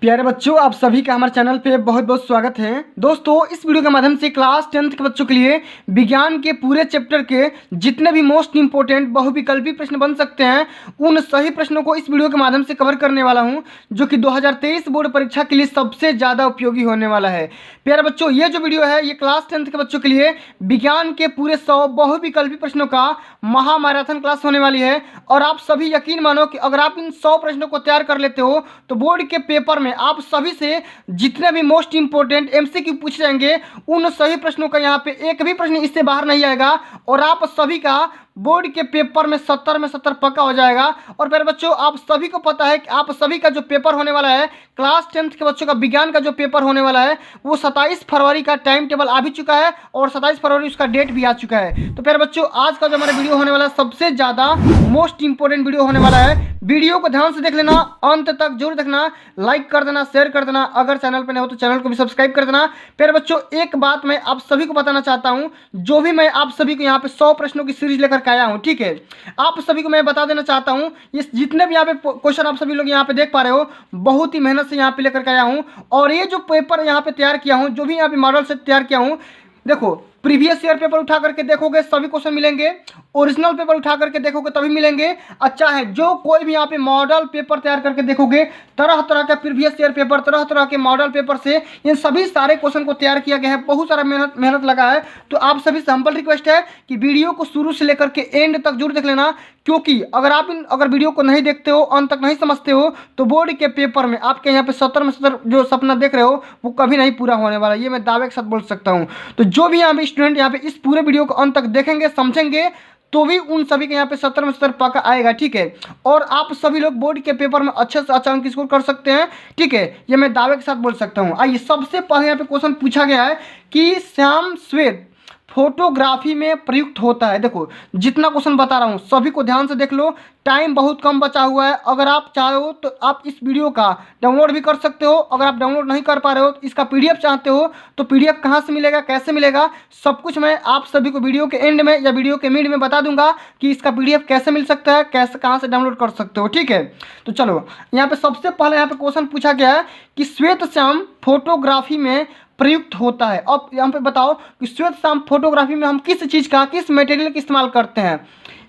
प्यारे बच्चों, आप सभी का हमारे चैनल पे बहुत बहुत स्वागत है। दोस्तों, इस वीडियो के माध्यम से क्लास 10th के बच्चों के लिए विज्ञान के पूरे चैप्टर के जितने भी मोस्ट इंपोर्टेंट बहुविकल्पी प्रश्न बन सकते हैं उन सही प्रश्नों को इस वीडियो के माध्यम से कवर करने वाला हूं, जो कि 2023 बोर्ड परीक्षा के लिए सबसे ज़्यादा उपयोगी होने वाला है। प्यारे बच्चों, ये जो वीडियो है ये क्लास 10th के बच्चों के लिए विज्ञान के पूरे 100 बहुविकल्पी प्रश्नों का महामैराथन क्लास होने वाली है। और आप सभी यकीन मानो कि अगर आप इन 100 प्रश्नों को तैयार कर लेते हो तो बोर्ड के पेपर में आप सभी से जितने भी मोस्ट इंपोर्टेंट एमसीक्यू पूछे जाएंगे उन सभी प्रश्नों का यहाँ पे एक भी प्रश्न इससे बाहर नहीं आएगा और आप सभी का बोर्ड के पेपर में 70 में 70 पक्का हो जाएगा। और फिर बच्चों, आप सभी को पता है कि आप सभी का जो पेपर होने वाला है क्लास 10th के बच्चों का विज्ञान का जो पेपर होने वाला है वो 27 फरवरी का टाइम टेबल आ भी चुका है और 27 फरवरी उसका डेट भी आ चुका है। तो फिर बच्चों, आज का जो हमारा वीडियो होने वाला है सबसे ज़्यादा मोस्ट इंपोर्टेंट वीडियो होने वाला है। वीडियो को ध्यान से देख लेना, अंत तक जरूर देखना, लाइक कर देना, शेयर कर देना, अगर चैनल पर नहीं हो तो चैनल को भी सब्सक्राइब कर देना। फिर बच्चों, एक बात मैं आप सभी को बताना चाहता हूँ, जो भी मैं आप सभी को यहाँ पे 100 प्रश्नों की सीरीज लेकर के आया हूँ, ठीक है, आप सभी को मैं बता देना चाहता हूँ ये जितने भी यहाँ पे क्वेश्चन आप सभी लोग यहाँ पे देख पा रहे हो बहुत ही मेहनत से यहाँ पे लेकर के आया हूँ। और ये जो पेपर यहाँ पे तैयार किया हूँ, जो भी यहाँ पे मॉडल से तैयार किया हूँ, देखो प्रीवियस ईयर पेपर उठा करके देखोगे सभी क्वेश्चन मिलेंगे, ओरिजिनल पेपर उठा करके देखोगे तभी मिलेंगे। अच्छा है, जो कोई भी यहाँ पे मॉडल पेपर तैयार करके देखोगे तरह तरह के प्रीवियस ईयर पेपर, तरह तरह के मॉडल पेपर से इन सभी सारे क्वेश्चन को तैयार किया गया है, बहुत सारा मेहनत लगा है। तो आप सभी से हम्बल रिक्वेस्ट है कि वीडियो को शुरू से लेकर के एंड तक जरूर देख लेना, क्योंकि अगर वीडियो को नहीं देखते हो, अंत तक नहीं समझते हो तो बोर्ड के पेपर में आपके यहाँ पे 70 में 70 जो सपना देख रहे हो वो कभी नहीं पूरा होने वाला, ये मैं दावे के साथ बोल सकता हूँ। तो जो भी यहाँ पे स्टूडेंट यहाँ पे इस पूरे वीडियो को अंत तक देखेंगे, समझेंगे, तो भी उन सभी के यहाँ पे 70 में 70 पक्का आएगा, ठीक है। और आप सभी लोग बोर्ड के पेपर में अच्छे से अच्छा अंक स्कोर कर सकते हैं, ठीक है, ये मैं दावे के साथ बोल सकता हूँ। आइए, सबसे पहले यहाँ पे क्वेश्चन पूछा गया है कि श्याम श्वेत फोटोग्राफी में प्रयुक्त होता है। देखो, जितना क्वेश्चन बता रहा हूँ सभी को ध्यान से देख लो, टाइम बहुत कम बचा हुआ है। अगर आप चाहो तो आप इस वीडियो का डाउनलोड भी कर सकते हो, अगर आप डाउनलोड नहीं कर पा रहे हो तो इसका पीडीएफ चाहते हो तो पीडीएफ कहाँ से मिलेगा, कैसे मिलेगा, सब कुछ मैं आप सभी को वीडियो के एंड में या वीडियो के मिड में बता दूंगा कि इसका पीडीएफ कैसे मिल सकता है, कैसे कहाँ से डाउनलोड कर सकते हो, ठीक है। तो चलो, यहाँ पे सबसे पहले यहाँ पे क्वेश्चन पूछा गया है कि श्वेत श्याम फोटोग्राफी में प्रयुक्त होता है। अब यहाँ पे बताओ कि श्वेत श्याम फोटोग्राफी में हम किस चीज़ का, किस मटेरियल का इस्तेमाल करते हैं,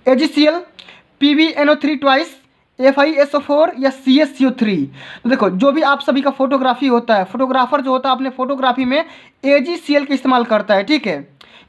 AgCl, PbNO3 ट्वाइस, FiSO4 या CaCO3। तो देखो, जो भी आप सभी का फोटोग्राफी होता है, फोटोग्राफर जो होता है अपने फोटोग्राफी में AgCl का इस्तेमाल करता है, ठीक है।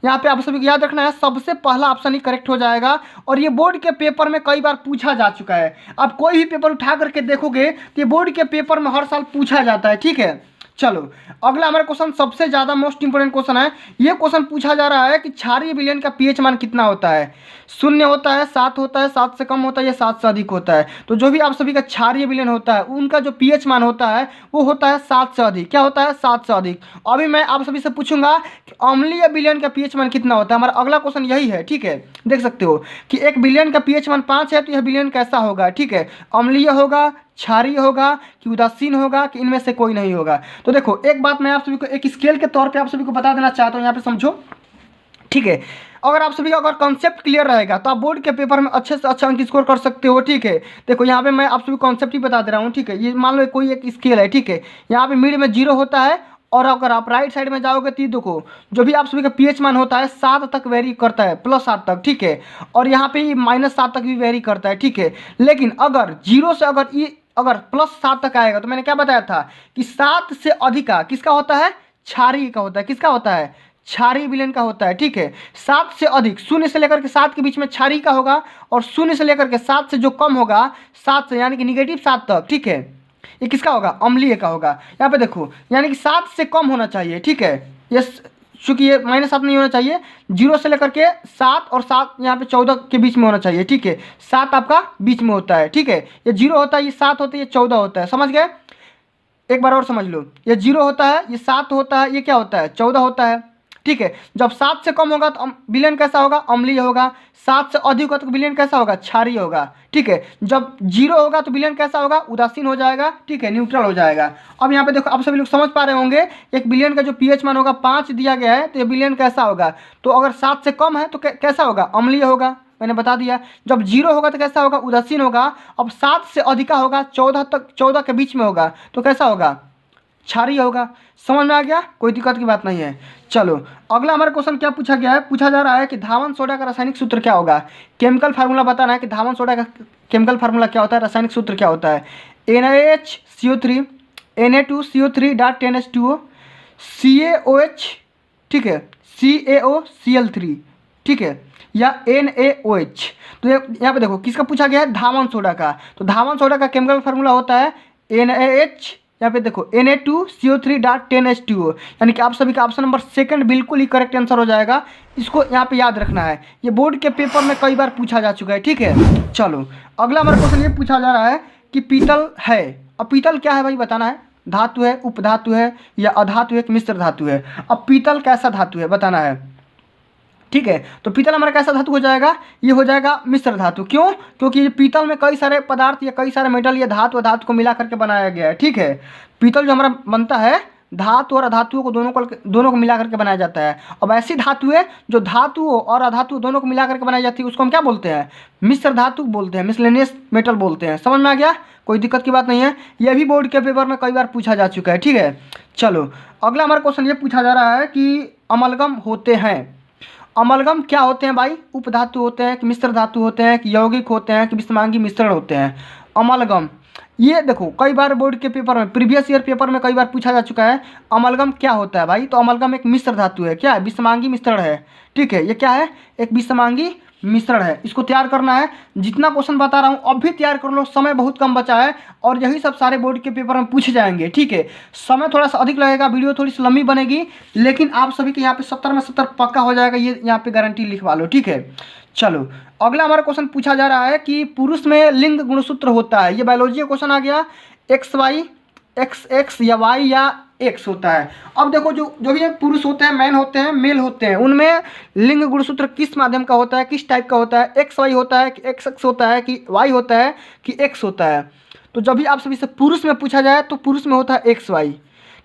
यहाँ पे आप सभी को याद रखना है, सबसे पहला ऑप्शन ही करेक्ट हो जाएगा। और ये बोर्ड के पेपर में कई बार पूछा जा चुका है। आप कोई भी पेपर उठा करके देखोगे तो ये बोर्ड के पेपर में हर साल पूछा जाता है, ठीक है। चलो, अगला हमारा क्वेश्चन सबसे ज़्यादा मोस्ट इंपोर्टेंट क्वेश्चन है। ये क्वेश्चन पूछा जा रहा है कि क्षारीय विलयन का पीएच मान कितना होता है, 0 होता है, 7 होता है, 7 से कम होता है या 7 से अधिक होता है। तो जो भी आप सभी का क्षारीय विलयन होता है उनका जो पीएच मान होता है वो होता है 7 से अधिक। क्या होता है? 7 से अधिक। अभी मैं आप सभी से पूछूंगा कि अम्लीय विलयन का पीएच मान कितना होता है। हमारा अगला क्वेश्चन यही है, ठीक है। देख सकते हो कि एक विलयन का पीएच मान 5 है तो यह विलयन कैसा होगा, ठीक है, अम्लीय होगा, क्षारीय होगा कि उदासीन होगा कि इनमें से कोई नहीं होगा। तो देखो, एक बात मैं आप सभी को एक स्केल के तौर पे आप सभी को बता देना चाहता हूँ, यहाँ पे समझो, ठीक है। अगर आप सभी का अगर कॉन्सेप्ट क्लियर रहेगा तो आप बोर्ड के पेपर में अच्छे से अच्छा अंक स्कोर कर सकते हो, ठीक है। देखो, यहाँ पे मैं आप सभी कॉन्सेप्ट ही बता दे रहा हूँ, ठीक है। ये मान लो कोई एक स्केल है, ठीक है, यहाँ पे मिड में 0 होता है और अगर आप राइट साइड में जाओगे तो देखो जो भी आप सभी का पीएच मान होता है 7 तक वेरी करता है, +7 तक, ठीक है। और यहाँ पे -7 तक भी वेरी करता है, ठीक है। लेकिन अगर 0 से अगर +7 तक आएगा तो मैंने क्या बताया था कि 7 से अधिक का किसका होता है, क्षारीय का होता है। किसका होता है? क्षारीय विलयन का होता है, ठीक है। 7 से अधिक, 0 से लेकर के 7 के बीच में क्षारीय का होगा और 0 से लेकर के 7 से जो कम होगा, 7 से यानी कि -7 तक, ठीक है, ये किसका होगा? अम्लीय का होगा। यहाँ पे देखो, यानी कि 7 से कम होना चाहिए, ठीक है। ये चूँकि ये -7 नहीं होना चाहिए, 0 से लेकर के 7 और 7 यहाँ पे 14 के बीच में होना चाहिए, ठीक है। 7 आपका बीच में होता है, ठीक है। ये 0 होता है, ये 7 होता है, ये 14 होता है, समझ गए? एक बार और समझ लो, ये 0 होता है, ये 7 होता है, ये क्या होता है? 14 होता है, ठीक है। जब 7 से कम होगा तो विलयन कैसा होगा? अम्लीय होगा। 7 से अधिक होगा तो विलयन कैसा होगा? क्षारीय होगा, ठीक है। जब 0 होगा तो विलयन कैसा होगा? उदासीन हो जाएगा, ठीक है, न्यूट्रल हो जाएगा। अब यहाँ पे देखो, आप सभी लोग समझ पा रहे होंगे, एक विलयन का जो पीएच मान होगा 5 दिया गया है तो ये विलयन कैसा होगा? तो अगर 7 से कम है तो कैसा होगा? अम्लीय होगा, मैंने बता दिया। जब 0 होगा तो कैसा होगा, उदासीन होगा। अब 7 से अधिका होगा, 14 तक, 14 के बीच में होगा तो कैसा होगा, क्षारीय होगा। समझ में आ गया, कोई दिक्कत की बात नहीं है। चलो अगला हमारा क्वेश्चन क्या पूछा गया है, पूछा जा रहा है कि धावन सोडा का रासायनिक सूत्र क्या होगा। केमिकल फार्मूला बताना है कि धावन सोडा का केमिकल फार्मूला क्या होता है, रासायनिक सूत्र क्या होता है। NaHCO3 Na2CO3 dot 10H2O CaOH, ठीक है, CaOCl3, ठीक है, या NaOH। तो यहाँ पे देखो किसका पूछा गया है, धावन सोडा का। तो धावन सोडा का केमिकल फार्मूला होता है NaH, यहाँ पे देखो Na2CO3 डॉट 10H2O, यानी कि आप सभी का ऑप्शन नंबर सेकंड बिल्कुल ही करेक्ट आंसर हो जाएगा। इसको यहाँ पे याद रखना है, ये बोर्ड के पेपर में कई बार पूछा जा चुका है, ठीक है। चलो अगला हमारा क्वेश्चन ये पूछा जा रहा है कि पीतल है। अब पीतल क्या है भाई बताना है, धातु है, उपधातु है, या अधातु है कि मिश्र धातु है। अब पीतल कैसा धातु है बताना है, ठीक है। तो पीतल हमारा कैसा धातु हो जाएगा, ये हो जाएगा मिश्र धातु। क्यों, क्योंकि ये पीतल में कई सारे पदार्थ या कई सारे मेटल या धातु अधातु को मिला करके बनाया गया है, ठीक है। पीतल जो हमारा बनता है धातु और अधातुओं को दोनों को मिला करके बनाया जाता है। अब ऐसी धातु है जो धातुओं और अधातु दोनों को मिला करके बनाई जाती है, उसको हम क्या बोलते हैं, मिश्र धातु बोलते हैं, मिसलेनियस मेटल बोलते हैं। समझ में आ गया, कोई दिक्कत की बात नहीं है। यह भी बोर्ड के पेपर में कई बार पूछा जा चुका है, ठीक है। चलो अगला हमारा क्वेश्चन ये पूछा जा रहा है कि अमलगम होते हैं। अमलगम क्या होते हैं भाई, उपधातु होते हैं कि मिश्र धातु होते हैं कि यौगिक होते हैं कि विषमांगी मिश्रण होते हैं। अमलगम ये देखो कई बार बोर्ड के पेपर में, प्रीवियस ईयर पेपर में कई बार पूछा जा चुका है। अमलगम क्या होता है भाई, तो अमलगम एक मिश्र धातु है, क्या है, विषमांगी मिश्रण है, ठीक है। ये क्या है, एक विषमांगी मिश्रण है। इसको तैयार करना है, जितना क्वेश्चन बता रहा हूँ अब भी तैयार कर लो, समय बहुत कम बचा है और यही सब सारे बोर्ड के पेपर में पूछे जाएंगे, ठीक है। समय थोड़ा सा अधिक लगेगा, वीडियो थोड़ी सी लंबी बनेगी, लेकिन आप सभी के यहाँ पे 70 में 70 पक्का हो जाएगा, ये यहाँ पे गारंटी लिखवा लो, ठीक है। चलो अगला हमारा क्वेश्चन पूछा जा रहा है कि पुरुष में लिंग गुणसूत्र होता है। ये बायोलॉजी का क्वेश्चन आ गया, XY, XX या Y या X होता है। अब देखो जो भी पुरुष होते हैं, मैन होते हैं, मेल होते हैं, उनमें लिंग गुणसूत्र किस माध्यम का होता है, किस टाइप का होता है, XY होता है कि XX होता है कि Y होता है कि X होता है। तो जब भी आप सभी से पुरुष में पूछा जाए तो पुरुष में होता है XY,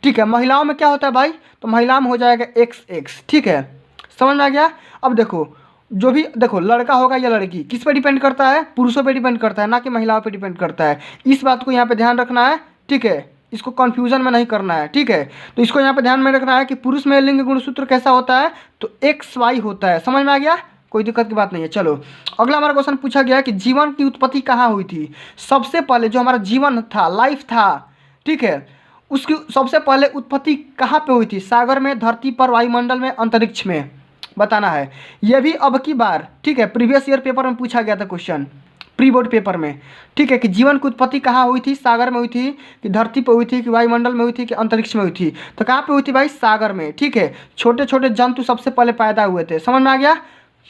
ठीक है। महिलाओं में क्या होता है भाई, तो महिलाओं में हो जाएगा XX, ठीक है। समझ में आ गया। अब देखो जो भी देखो लड़का होगा या लड़की किस पे डिपेंड करता है, पुरुषों पे डिपेंड करता है, ना कि महिलाओं पे डिपेंड करता है। इस बात को यहाँ पे ध्यान रखना है, ठीक है, इसको कंफ्यूजन में नहीं करना है, ठीक है। तो इसको यहाँ पे ध्यान में रखना है कि पुरुष में लिंग गुणसूत्र कैसा होता है, तो XY होता है। समझ में आ गया, कोई दिक्कत की बात नहीं है। चलो अगला हमारा क्वेश्चन पूछा गया कि जीवन की उत्पत्ति कहाँ हुई थी। सबसे पहले जो हमारा जीवन था, लाइफ था, ठीक है, उसकी सबसे पहले उत्पत्ति कहाँ पे हुई थी, सागर में, धरती पर, वायुमंडल में, अंतरिक्ष में, बताना है। यह भी अब की बार, ठीक है, प्रीवियस ईयर पेपर में पूछा गया था क्वेश्चन, प्री बोर्ड पेपर में, ठीक है, कि जीवन की उत्पत्ति कहाँ हुई थी, सागर में हुई थी कि धरती पर हुई थी कि वायुमंडल में हुई थी कि अंतरिक्ष में हुई थी। तो कहाँ पे हुई थी भाई, सागर में, ठीक है। छोटे छोटे जंतु सबसे पहले पैदा हुए थे। समझ में आ गया।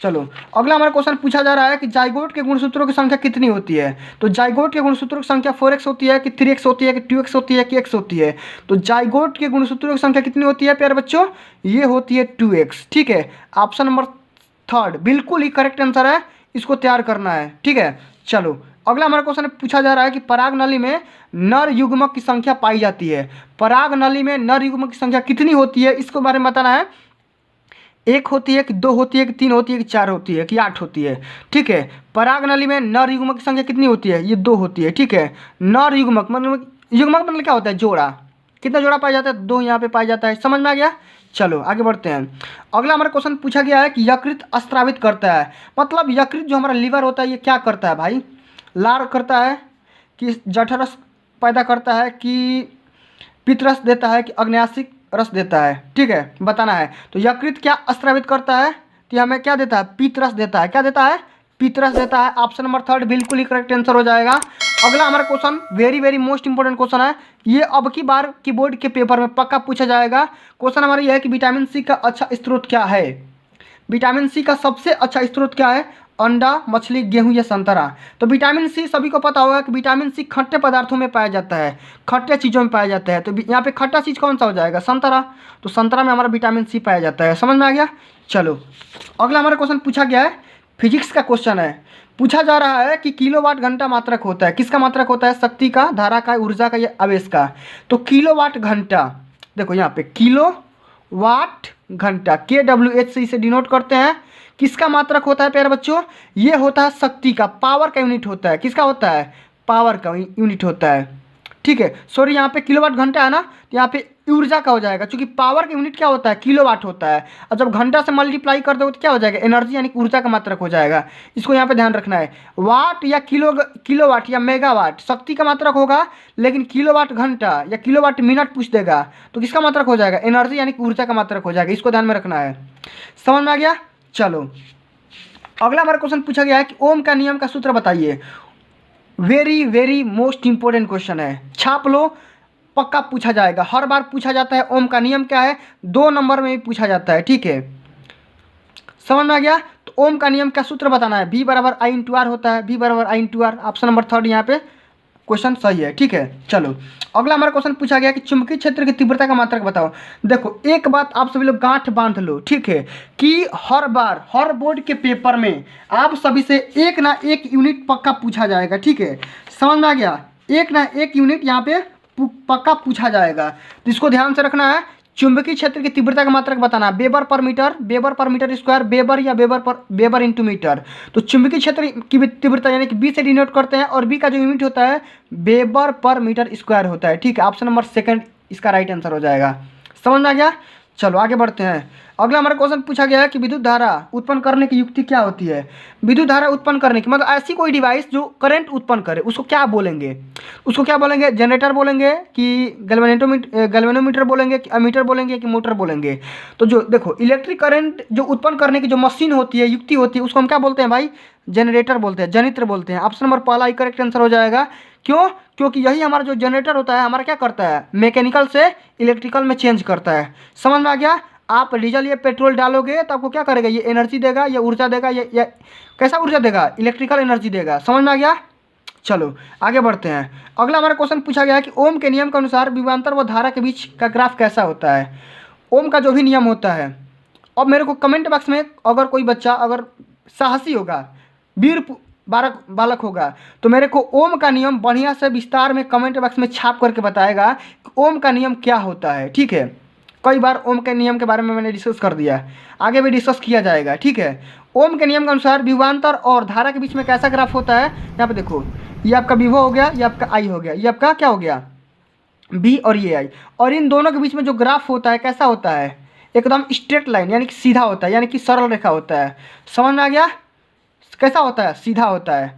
चलो अगला हमारा क्वेश्चन पूछा जा रहा है कि जाइगोट के गुणसूत्रों की संख्या कितनी होती है। तो जाइगोट के गुणसूत्रों की संख्या 4x होती है कि 3x होती है कि 2x होती है कि x होती है। तो जाइगोट के गुणसूत्रों की संख्या कितनी होती है प्यारे बच्चों, ये होती है 2x, ठीक है। ऑप्शन नंबर थर्ड बिल्कुल ही करेक्ट आंसर है, इसको तैयार करना है, ठीक है। चलो अगला हमारा क्वेश्चन पूछा जा रहा है कि पराग नली में नर युग्मक की संख्या पाई जाती है। पराग नली में नर युग्मक की संख्या कितनी होती है, इसको बारे में बताना है। 1 होती है कि 2 होती है कि 3 होती है कि 4 होती है कि 8 होती है, ठीक है। पराग नली में नर युग्मक की संख्या कितनी होती है, ये 2 होती है, ठीक है। नर युग्मक मतलब क्या होता है, जोड़ा। कितना जोड़ा पाया जाता है, 2 यहाँ पे पाया जाता है। समझ में आ गया। चलो आगे बढ़ते हैं। अगला हमारा क्वेश्चन पूछा गया है कि यकृत स्रावित करता है। मतलब यकृत जो हमारा लीवर होता है ये क्या करता है भाई, लार करता है कि जठरस पैदा करता है कि पित्तरस देता है कि अग्न्याशिक रस देता है, ठीक है, बताना है। तो यकृत क्या स्रावित करता है, तो हमें क्या देता है, पित्तरस देता है। क्या देता है, पित्तरस देता है। ऑप्शन नंबर थर्ड बिल्कुल ही करेक्ट आंसर हो जाएगा। अगला हमारा question very very most important question है, ये अब की बार की बोर्ड के पेपर में पक्का पूछा जाएगा। क्वेश्चन हमारा यह है कि विटामिन सी का अच्छा स्रोत क्या है। विटामिन सी का सबसे अच्छा स्रोत क्या है, अंडा, मछली, गेहूं या संतरा। तो विटामिन सी सभी को पता होगा कि विटामिन सी खट्टे पदार्थों में पाया जाता है, खट्टे चीज़ों में पाया जाता है। तो यहाँ पे खट्टा चीज़ कौन सा हो जाएगा, संतरा। तो संतरा में हमारा विटामिन सी पाया जाता है। समझ में आ गया। चलो अगला हमारा क्वेश्चन पूछा गया है, फिजिक्स का क्वेश्चन है। पूछा जा रहा है कि किलोवाट घंटा मात्रक होता है, किसका मात्रक होता है, शक्ति का, धारा का, ऊर्जा का या आवेश का। तो किलोवाट घंटा, देखो यहाँ पे किलोवाट घंटा KWH से इसे डिनोट करते हैं। किसका मात्रक होता है प्यारे बच्चों? ये होता है शक्ति का, पावर का यूनिट होता है। किसका होता है? पावर का यूनिट होता है। ठीक है, सॉरी यहाँ पे किलोवाट घंटा है ना, तो यहाँ पे ऊर्जा का हो जाएगा, क्योंकि पावर का यूनिट क्या होता है? किलोवाट होता है। और जब घंटा से मल्टीप्लाई कर दो तो क्या हो जाएगा? एनर्जी यानी कि ऊर्जा का मात्रक हो जाएगा। इसको यहाँ पे ध्यान रखना है। वाट या किलोवाट या मेगावाट शक्ति का मात्रक होगा, लेकिन किलोवाट घंटा या किलोवाट मिनट पूछ देगा तो किसका मात्रक हो जाएगा? एनर्जी यानी कि ऊर्जा का मात्रक हो जाएगा। इसको ध्यान में रखना है। समझ में आ गया? चलो अगला हमारा क्वेश्चन पूछा गया है कि ओम का नियम का सूत्र बताइए। Very very most important question है, छाप लो, पक्का पूछा जाएगा, हर बार पूछा जाता है। ओम का नियम क्या है? 2 नंबर में भी पूछा जाता है। ठीक है, समझ में आ गया? तो ओम का नियम का सूत्र बताना है। V बराबर I इंटू आर होता है, V बराबर I into R. Option number 3 यहाँ पे क्वेश्चन सही है। ठीक है, चलो अगला हमारा क्वेश्चन पूछा गया कि चुंबकीय क्षेत्र की तीव्रता का मात्रक बताओ। देखो एक बात आप सभी लोग गांठ बांध लो, ठीक है, कि हर बार हर बोर्ड के पेपर में आप सभी से एक ना एक यूनिट पक्का पूछा जाएगा। ठीक है, समझ में आ गया? एक ना एक यूनिट यहाँ पे पक्का पूछा जाएगा, तो इसको ध्यान से रखना है। चुंबकीय क्षेत्र की तीव्रता का मात्रक बताना, वेबर पर मीटर स्क्वायर, वेबर या वेबर इंटू मीटर। तो चुंबकीय क्षेत्र की तीव्रता यानी कि बी से डिनोट करते हैं, और बी का जो यूनिट होता है वेबर पर मीटर स्क्वायर होता है। ठीक है, ऑप्शन नंबर 2 इसका राइट आंसर हो जाएगा। समझ में आ गया? चलो आगे बढ़ते हैं। अगला हमारा क्वेश्चन पूछा गया है कि विद्युत धारा उत्पन्न करने की युक्ति क्या होती है। विद्युत धारा उत्पन्न करने की मतलब ऐसी कोई डिवाइस जो करंट उत्पन्न करे, उसको क्या बोलेंगे? उसको क्या बोलेंगे? जनरेटर बोलेंगे कि गैल्वेनोमीटर बोलेंगे कि अमीटर बोलेंगे कि मोटर बोलेंगे? तो जो देखो इलेक्ट्रिक करंट जो उत्पन्न करने की जो मशीन होती है, युक्ति होती है, उसको हम क्या बोलते हैं भाई? जनरेटर बोलते हैं, जनित्र बोलते हैं। ऑप्शन नंबर पहला ही करेक्ट आंसर हो जाएगा। क्यों? क्योंकि यही हमारा जो जनरेटर होता है हमारा क्या करता है? मैकेनिकल से इलेक्ट्रिकल में चेंज करता है। समझ में आ गया? आप डीजल या पेट्रोल डालोगे तो आपको क्या करेगा? ये एनर्जी देगा, या ऊर्जा देगा, या कैसा ऊर्जा देगा? इलेक्ट्रिकल एनर्जी देगा। समझ में आ गया? चलो आगे बढ़ते हैं। अगला हमारा क्वेश्चन पूछा गया है कि ओम के नियम के अनुसार विभवांतर व धारा के बीच का ग्राफ कैसा होता है। ओम का जो भी नियम होता है, अब मेरे को कमेंट बॉक्स में अगर कोई बच्चा अगर साहसी होगा, वीर बालक होगा, तो मेरे को ओम का नियम बढ़िया से विस्तार में कमेंट बॉक्स में छाप करके बताएगा कि ओम का नियम क्या होता है। ठीक है, कई बार ओम के नियम के बारे में मैंने डिस्कस कर दिया, आगे भी डिस्कस किया जाएगा। ठीक है, ओम के नियम के अनुसार विभवांतर और धारा के बीच में कैसा ग्राफ होता है? यहाँ पे देखो, ये आपका विभव हो गया, ये आपका आई हो गया, ये आपका क्या हो गया? बी और ये आई, और इन दोनों के बीच में जो ग्राफ होता है कैसा होता है? एकदम स्ट्रेट लाइन यानी कि सीधा होता है, यानी कि सरल रेखा होता है। समझ में आ गया? कैसा होता है? सीधा होता है।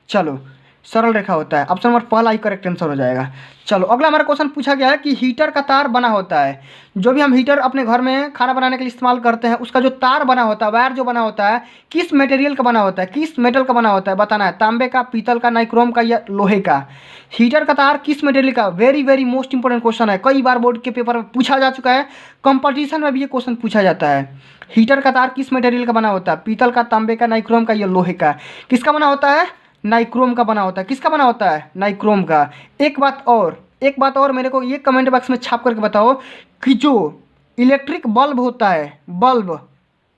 चलो सरल रेखा होता है। ऑप्शन नंबर पहला ही करेक्ट आंसर हो जाएगा। चलो अगला हमारा क्वेश्चन पूछा गया है कि हीटर का तार बना होता है, जो भी हम हीटर अपने घर में खाना बनाने के लिए इस्तेमाल करते हैं, उसका जो तार बना होता है, वायर जो बना होता है, किस मटेरियल का बना होता है? किस मेटल का बना होता है बताना है। तांबे का, पीतल का, नाइक्रोम का या लोहे का? हीटर का तार किस मटेरियल का? Very very most important question है, कई बार बोर्ड के पेपर में पूछा जा चुका है, कंपटीशन में भी ये क्वेश्चन पूछा जाता है। हीटर का तार किस मटेरियल का बना होता है? पीतल का, तांबे का, नाइक्रोम का या लोहे का? किसका बना होता है? नाइक्रोम का बना होता है। किसका बना होता है? नाइक्रोम का। एक बात और मेरे को ये कमेंट बॉक्स में छाप करके बताओ कि जो इलेक्ट्रिक बल्ब होता है, बल्ब,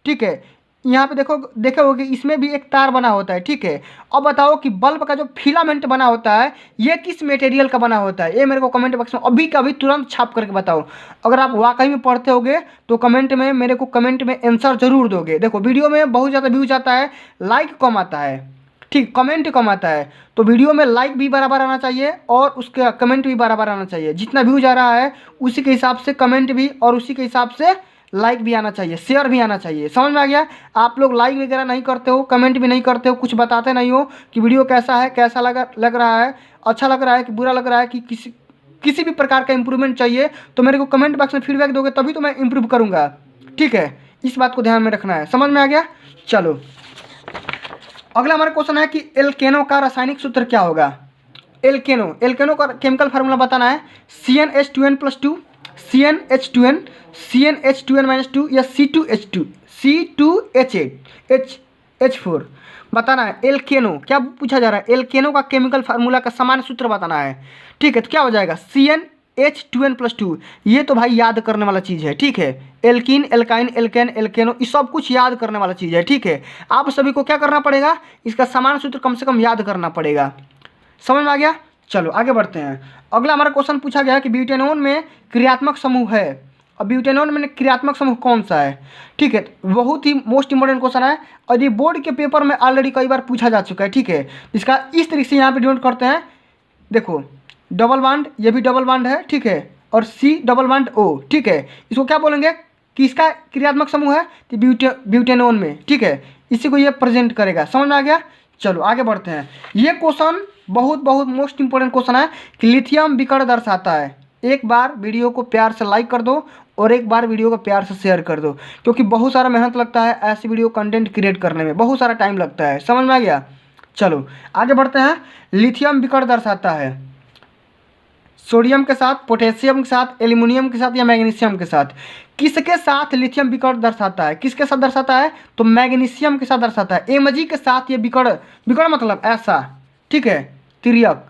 ठीक है, यहाँ पे देखे होगे इसमें भी एक तार बना होता है। ठीक है, अब बताओ कि बल्ब का जो फिलामेंट बना होता है ये किस मटेरियल का बना होता है? ये मेरे को कमेंट बॉक्स में अभी का अभी तुरंत छाप करके बताओ। अगर आप वाकई में पढ़ते होगे तो कमेंट में मेरे को कमेंट में आंसर जरूर दोगे। देखो वीडियो में बहुत ज़्यादा व्यूज आता है, लाइक कम आता है, ठीक, कमेंट कम आता है, तो वीडियो में लाइक भी बराबर आना चाहिए और उसका कमेंट भी बराबर आना चाहिए। जितना व्यूज आ रहा है उसी के हिसाब से कमेंट भी और उसी के हिसाब से लाइक भी आना चाहिए, शेयर भी आना चाहिए। समझ में आ गया? आप लोग लाइक वगैरह नहीं करते हो, कमेंट भी नहीं करते हो, कुछ बताते नहीं हो कि वीडियो कैसा है, कैसा लग रहा है, अच्छा लग रहा है कि बुरा लग रहा है, कि किसी भी प्रकार का इंप्रूवमेंट चाहिए तो मेरे को कमेंट बॉक्स में फीडबैक दोगे तभी तो मैं इंप्रूव करूँगा। ठीक है, इस बात को ध्यान में रखना है। समझ में आ गया? चलो अगला हमारा क्वेश्चन है कि एल्केनो का रासायनिक सूत्र क्या होगा। एल्केनो का केमिकल फार्मूला बताना है। CnH2n+2, CnH2n, CnH2n-2 या C2H2, C2H8, H4 बताना है। एल्केनो क्या पूछा जा रहा है? एल्केनो का केमिकल फार्मूला का सामान्य सूत्र बताना है। ठीक है, तो क्या हो जाएगा? CnH2n+2। ये तो भाई याद करने वाला चीज़ है। ठीक है, एल्कीन, एल्काइन, एल्केन, एल्केनो, ये सब कुछ याद करने वाला चीज़ है। ठीक है, आप सभी को क्या करना पड़ेगा? इसका सामान्य सूत्र कम से कम याद करना पड़ेगा। समझ में आ गया? चलो आगे बढ़ते हैं। अगला हमारा क्वेश्चन पूछा गया कि ब्यूटेनॉन में क्रियात्मक समूह है और ब्यूटेनॉन में क्रियात्मक समूह कौन सा है। ठीक है, बहुत ही मोस्ट इंपॉर्टेंट क्वेश्चन है और ये बोर्ड के पेपर में ऑलरेडी कई बार पूछा जा चुका है। ठीक है, इसका इस तरीके से यहाँ पे डिनोट करते हैं, देखो डबल बॉन्ड, ये भी डबल बॉन्ड है। ठीक है, और C डबल बॉन्ड O। ठीक है, इसको क्या बोलेंगे कि इसका क्रियात्मक समूह है तो ब्यूटेनॉन में। ठीक है, इसी को ये प्रेजेंट करेगा। समझ में आ गया। चलो आगे बढ़ते हैं। ये क्वेश्चन बहुत बहुत मोस्ट इंपॉर्टेंट क्वेश्चन है कि लिथियम विकर्ण दर्शाता है। एक बार वीडियो को प्यार से लाइक कर दो और एक बार वीडियो को प्यार से शेयर कर दो, क्योंकि बहुत सारा मेहनत लगता है ऐसी वीडियो कंटेंट क्रिएट करने में, बहुत सारा टाइम लगता है। समझ में आ गया। चलो आगे बढ़ते हैं। लिथियम विकर्ण दर्शाता है सोडियम के साथ, पोटेशियम के साथ, एल्यूमिनियम के साथ या मैग्नीशियम के साथ। किसके साथ लिथियम विकर्ण दर्शाता है, किसके साथ दर्शाता है, तो मैग्नीशियम के साथ दर्शाता है। Mg के साथ ये विकर्ण, विकर्ण मतलब ऐसा, ठीक है, तिर्यक,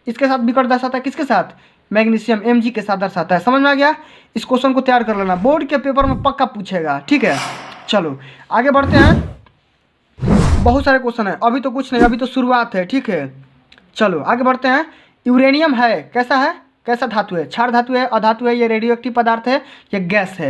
इसके साथ विकर्ण दर्शाता है। किसके साथ, मैग्नीशियम, Mg के साथ दर्शाता है। समझ में आ गया। इस क्वेश्चन को तैयार कर लेना, बोर्ड के पेपर में पक्का पूछेगा। ठीक है, चलो आगे बढ़ते हैं। बहुत सारे क्वेश्चन है, अभी तो कुछ नहीं, अभी तो शुरुआत है। ठीक है, चलो आगे बढ़ते हैं। यूरेनियम है, कैसा है, कैसा धातु है, क्षार धातु है, अधातु है, ये रेडियो एक्टिव पदार्थ है, ये गैस है।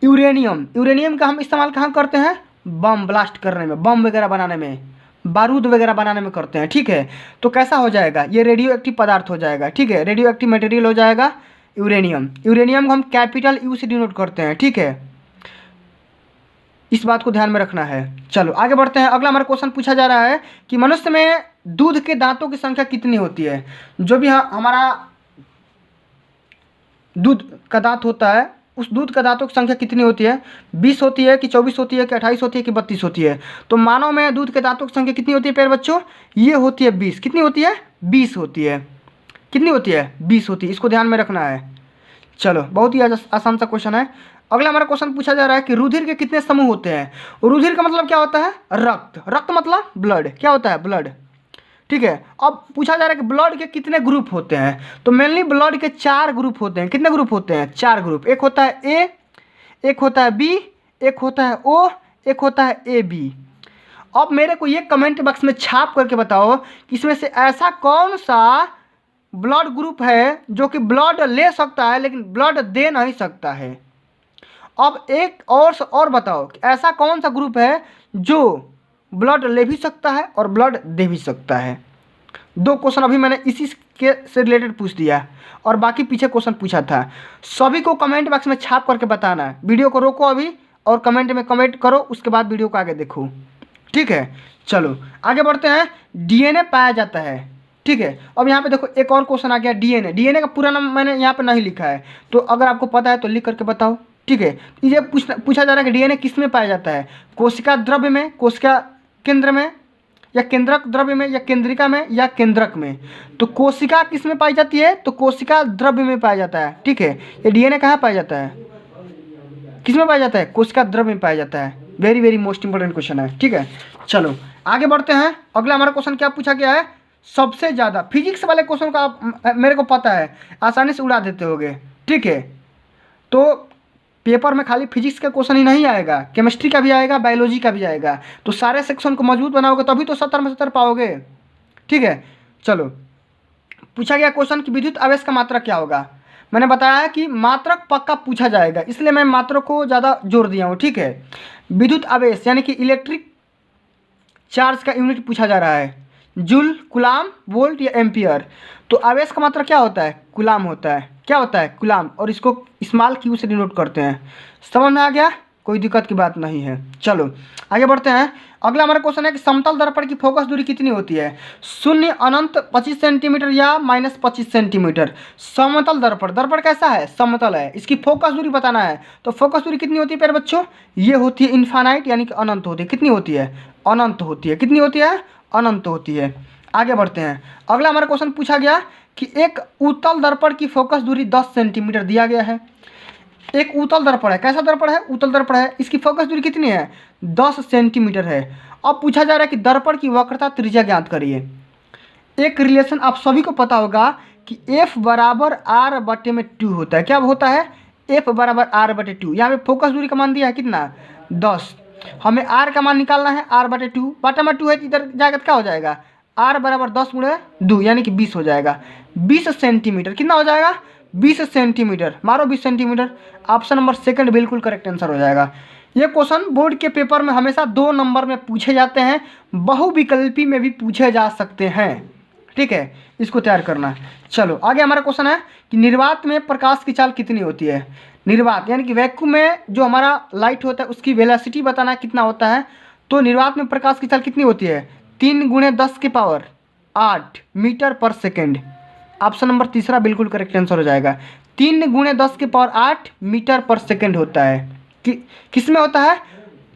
यूरेनियम, यूरेनियम का हम इस्तेमाल कहाँ करते हैं, बम ब्लास्ट करने में, बम वगैरह बनाने में, बारूद वगैरह बनाने में करते हैं। ठीक है, तो कैसा हो जाएगा, ये रेडियो एक्टिव पदार्थ हो जाएगा। ठीक है, रेडियो एक्टिव मटेरियल हो जाएगा यूरेनियम। यूरेनियम को हम कैपिटल यू से डिनोट करते हैं। ठीक है, इस बात को ध्यान में रखना है। चलो आगे बढ़ते हैं। अगला हमारा क्वेश्चन पूछा जा रहा है कि मनुष्य में दूध के दांतों की संख्या कितनी होती है। जो भी हमारा दूध का दांत होता है, उस दूध का दांतों की संख्या कितनी होती है, 20 होती है कि 24 होती है कि 28 होती है कि 32 होती है। तो मानव में दूध के दांतों की संख्या कितनी होती है प्यारे बच्चों, ये होती है 20। कितनी होती है, 20 होती है। कितनी होती है, 20 होती है। इसको ध्यान में रखना है। चलो बहुत ही आसान सा क्वेश्चन है। अगला हमारा क्वेश्चन पूछा जा रहा है कि रुधिर के कितने समूह होते हैं। रुधिर का मतलब क्या होता है, रक्त, रक्त मतलब ब्लड, क्या होता है, ब्लड। ठीक है, अब पूछा जा रहा है कि ब्लड के कितने ग्रुप होते हैं। तो मेनली ब्लड के 4 ग्रुप होते हैं। कितने ग्रुप होते हैं, 4 ग्रुप। एक होता है ए, एक होता है बी, एक होता है ओ, एक होता है ए बी। अब मेरे को ये कमेंट बॉक्स में छाप करके बताओ कि इसमें से ऐसा कौन सा ब्लड ग्रुप है जो कि ब्लड ले सकता है लेकिन ब्लड दे नहीं सकता है। अब एक और बताओ कि ऐसा कौन सा ग्रुप है जो ब्लड ले भी सकता है और ब्लड दे भी सकता है। 2 क्वेश्चन अभी मैंने इसी के से रिलेटेड पूछ दिया और बाकी पीछे क्वेश्चन पूछा था। सभी को कमेंट बॉक्स में छाप करके बताना है। वीडियो को रोको अभी और कमेंट में कमेंट करो, उसके बाद वीडियो को आगे देखो। ठीक है, चलो आगे बढ़ते हैं। डीएनए पाया जाता है। ठीक है, अब यहाँ पे देखो एक और क्वेश्चन आ गया, डीएनए। डीएनए का पूरा नाम मैंने यहाँ पे नहीं लिखा है, तो अगर आपको पता है तो लिख करके बताओ। ठीक है, ये पूछा जा रहा है कि डीएनए किस में पाया जाता है, कोशिका द्रव्य में, कोशिका केंद्र में, या केंद्रक द्रव्य में, या केंद्रिका में, या केंद्रक में। तो कोशिका किस में पाई जाती है, तो कोशिका द्रव्य में पाया जाता है। ठीक है, ये डीएनए कहाँ पाया जाता है, किस में पाया जाता है, कोशिका द्रव्य में पाया जाता है। Very very most important question है। ठीक है, चलो आगे बढ़ते हैं। अगला हमारा क्वेश्चन क्या पूछा गया है, सबसे ज़्यादा, फिजिक्स वाले क्वेश्चन का आप मेरे को पता है आसानी से उड़ा देते होगे। ठीक है, तो पेपर में खाली फिजिक्स का क्वेश्चन ही नहीं आएगा, केमिस्ट्री का भी आएगा, बायोलॉजी का भी आएगा। तो सारे सेक्शन को मजबूत बनाओगे तभी तो 70 में 70 पाओगे। ठीक है, चलो पूछा गया क्वेश्चन कि विद्युत आवेश का मात्रक क्या होगा। मैंने बताया कि मात्रक पक्का पूछा जाएगा, इसलिए मैं मात्रक को ज़्यादा जोर दिया हूँ। ठीक है, विद्युत आवेश यानी कि इलेक्ट्रिक चार्ज का यूनिट पूछा जा रहा है, जूल, कुलाम, वोल्ट या एम्पियर। तो आवेश का मात्रक क्या होता है, कुलाम होता है। क्या होता है, कुलाम, और इसको स्मॉल क्यू से डिनोट करते हैं। समझ में आ गया, कोई दिक्कत की बात नहीं है। चलो आगे बढ़ते हैं। अगला हमारा क्वेश्चन है कि समतल दर्पण की फोकस दूरी कितनी होती है, 0 अनंत 25 सेंटीमीटर या -25 सेंटीमीटर। समतल दर्पण, दर्पण कैसा है, समतल है, इसकी फोकस दूरी बताना है। तो फोकस दूरी कितनी होती है प्यारे बच्चों, ये होती है इन्फानाइट यानी कि अनंत होती है। कितनी होती है, अनंत होती है। कितनी होती है, अनंत होती है। आगे बढ़ते हैं। अगला हमारा क्वेश्चन पूछा गया कि एक उत्तल दर्पण की फोकस दूरी 10 सेंटीमीटर दिया गया है। एक उत्तल दर्पण है, कैसा दर्पण है, उत्तल दर्पण है, इसकी फोकस दूरी कितनी है, 10 सेंटीमीटर है। अब पूछा जा रहा है कि दर्पण की वक्रता त्रिज्या ज्ञात करिए। एक रिलेशन आप सभी को पता होगा कि F बराबर R/2 होता है। क्या होता है, F बराबर R/2। यहाँ पे फोकस दूरी का मान दिया है कितना, 10। हमें R का मान निकालना है, R/2, बटा में 2 है, इधर जाएगा क्या हो जाएगा, R बराबर 10 × 2 यानी कि 20 हो जाएगा। 20 सेंटीमीटर कितना हो जाएगा, 20 सेंटीमीटर, मारो 20 सेंटीमीटर। ऑप्शन नंबर सेकंड बिल्कुल करेक्ट आंसर हो जाएगा। ये क्वेश्चन बोर्ड के पेपर में हमेशा 2 नंबर में पूछे जाते हैं, बहुविकल्पी में भी पूछे जा सकते हैं। ठीक है, इसको तैयार करना। चलो आगे हमारा क्वेश्चन है कि निर्वात में प्रकाश की चाल कितनी होती है। निर्वात यानी कि वैक्यूम में जो हमारा लाइट होता है उसकी वेलोसिटी बताना कितना होता है। तो निर्वात में प्रकाश की चाल कितनी होती है, 3 × 10⁸ मीटर पर सेकेंड। ऑप्शन नंबर तीसरा बिल्कुल करेक्ट आंसर हो जाएगा। 3 × 10⁸ मीटर पर सेकेंड होता है। किस में होता है,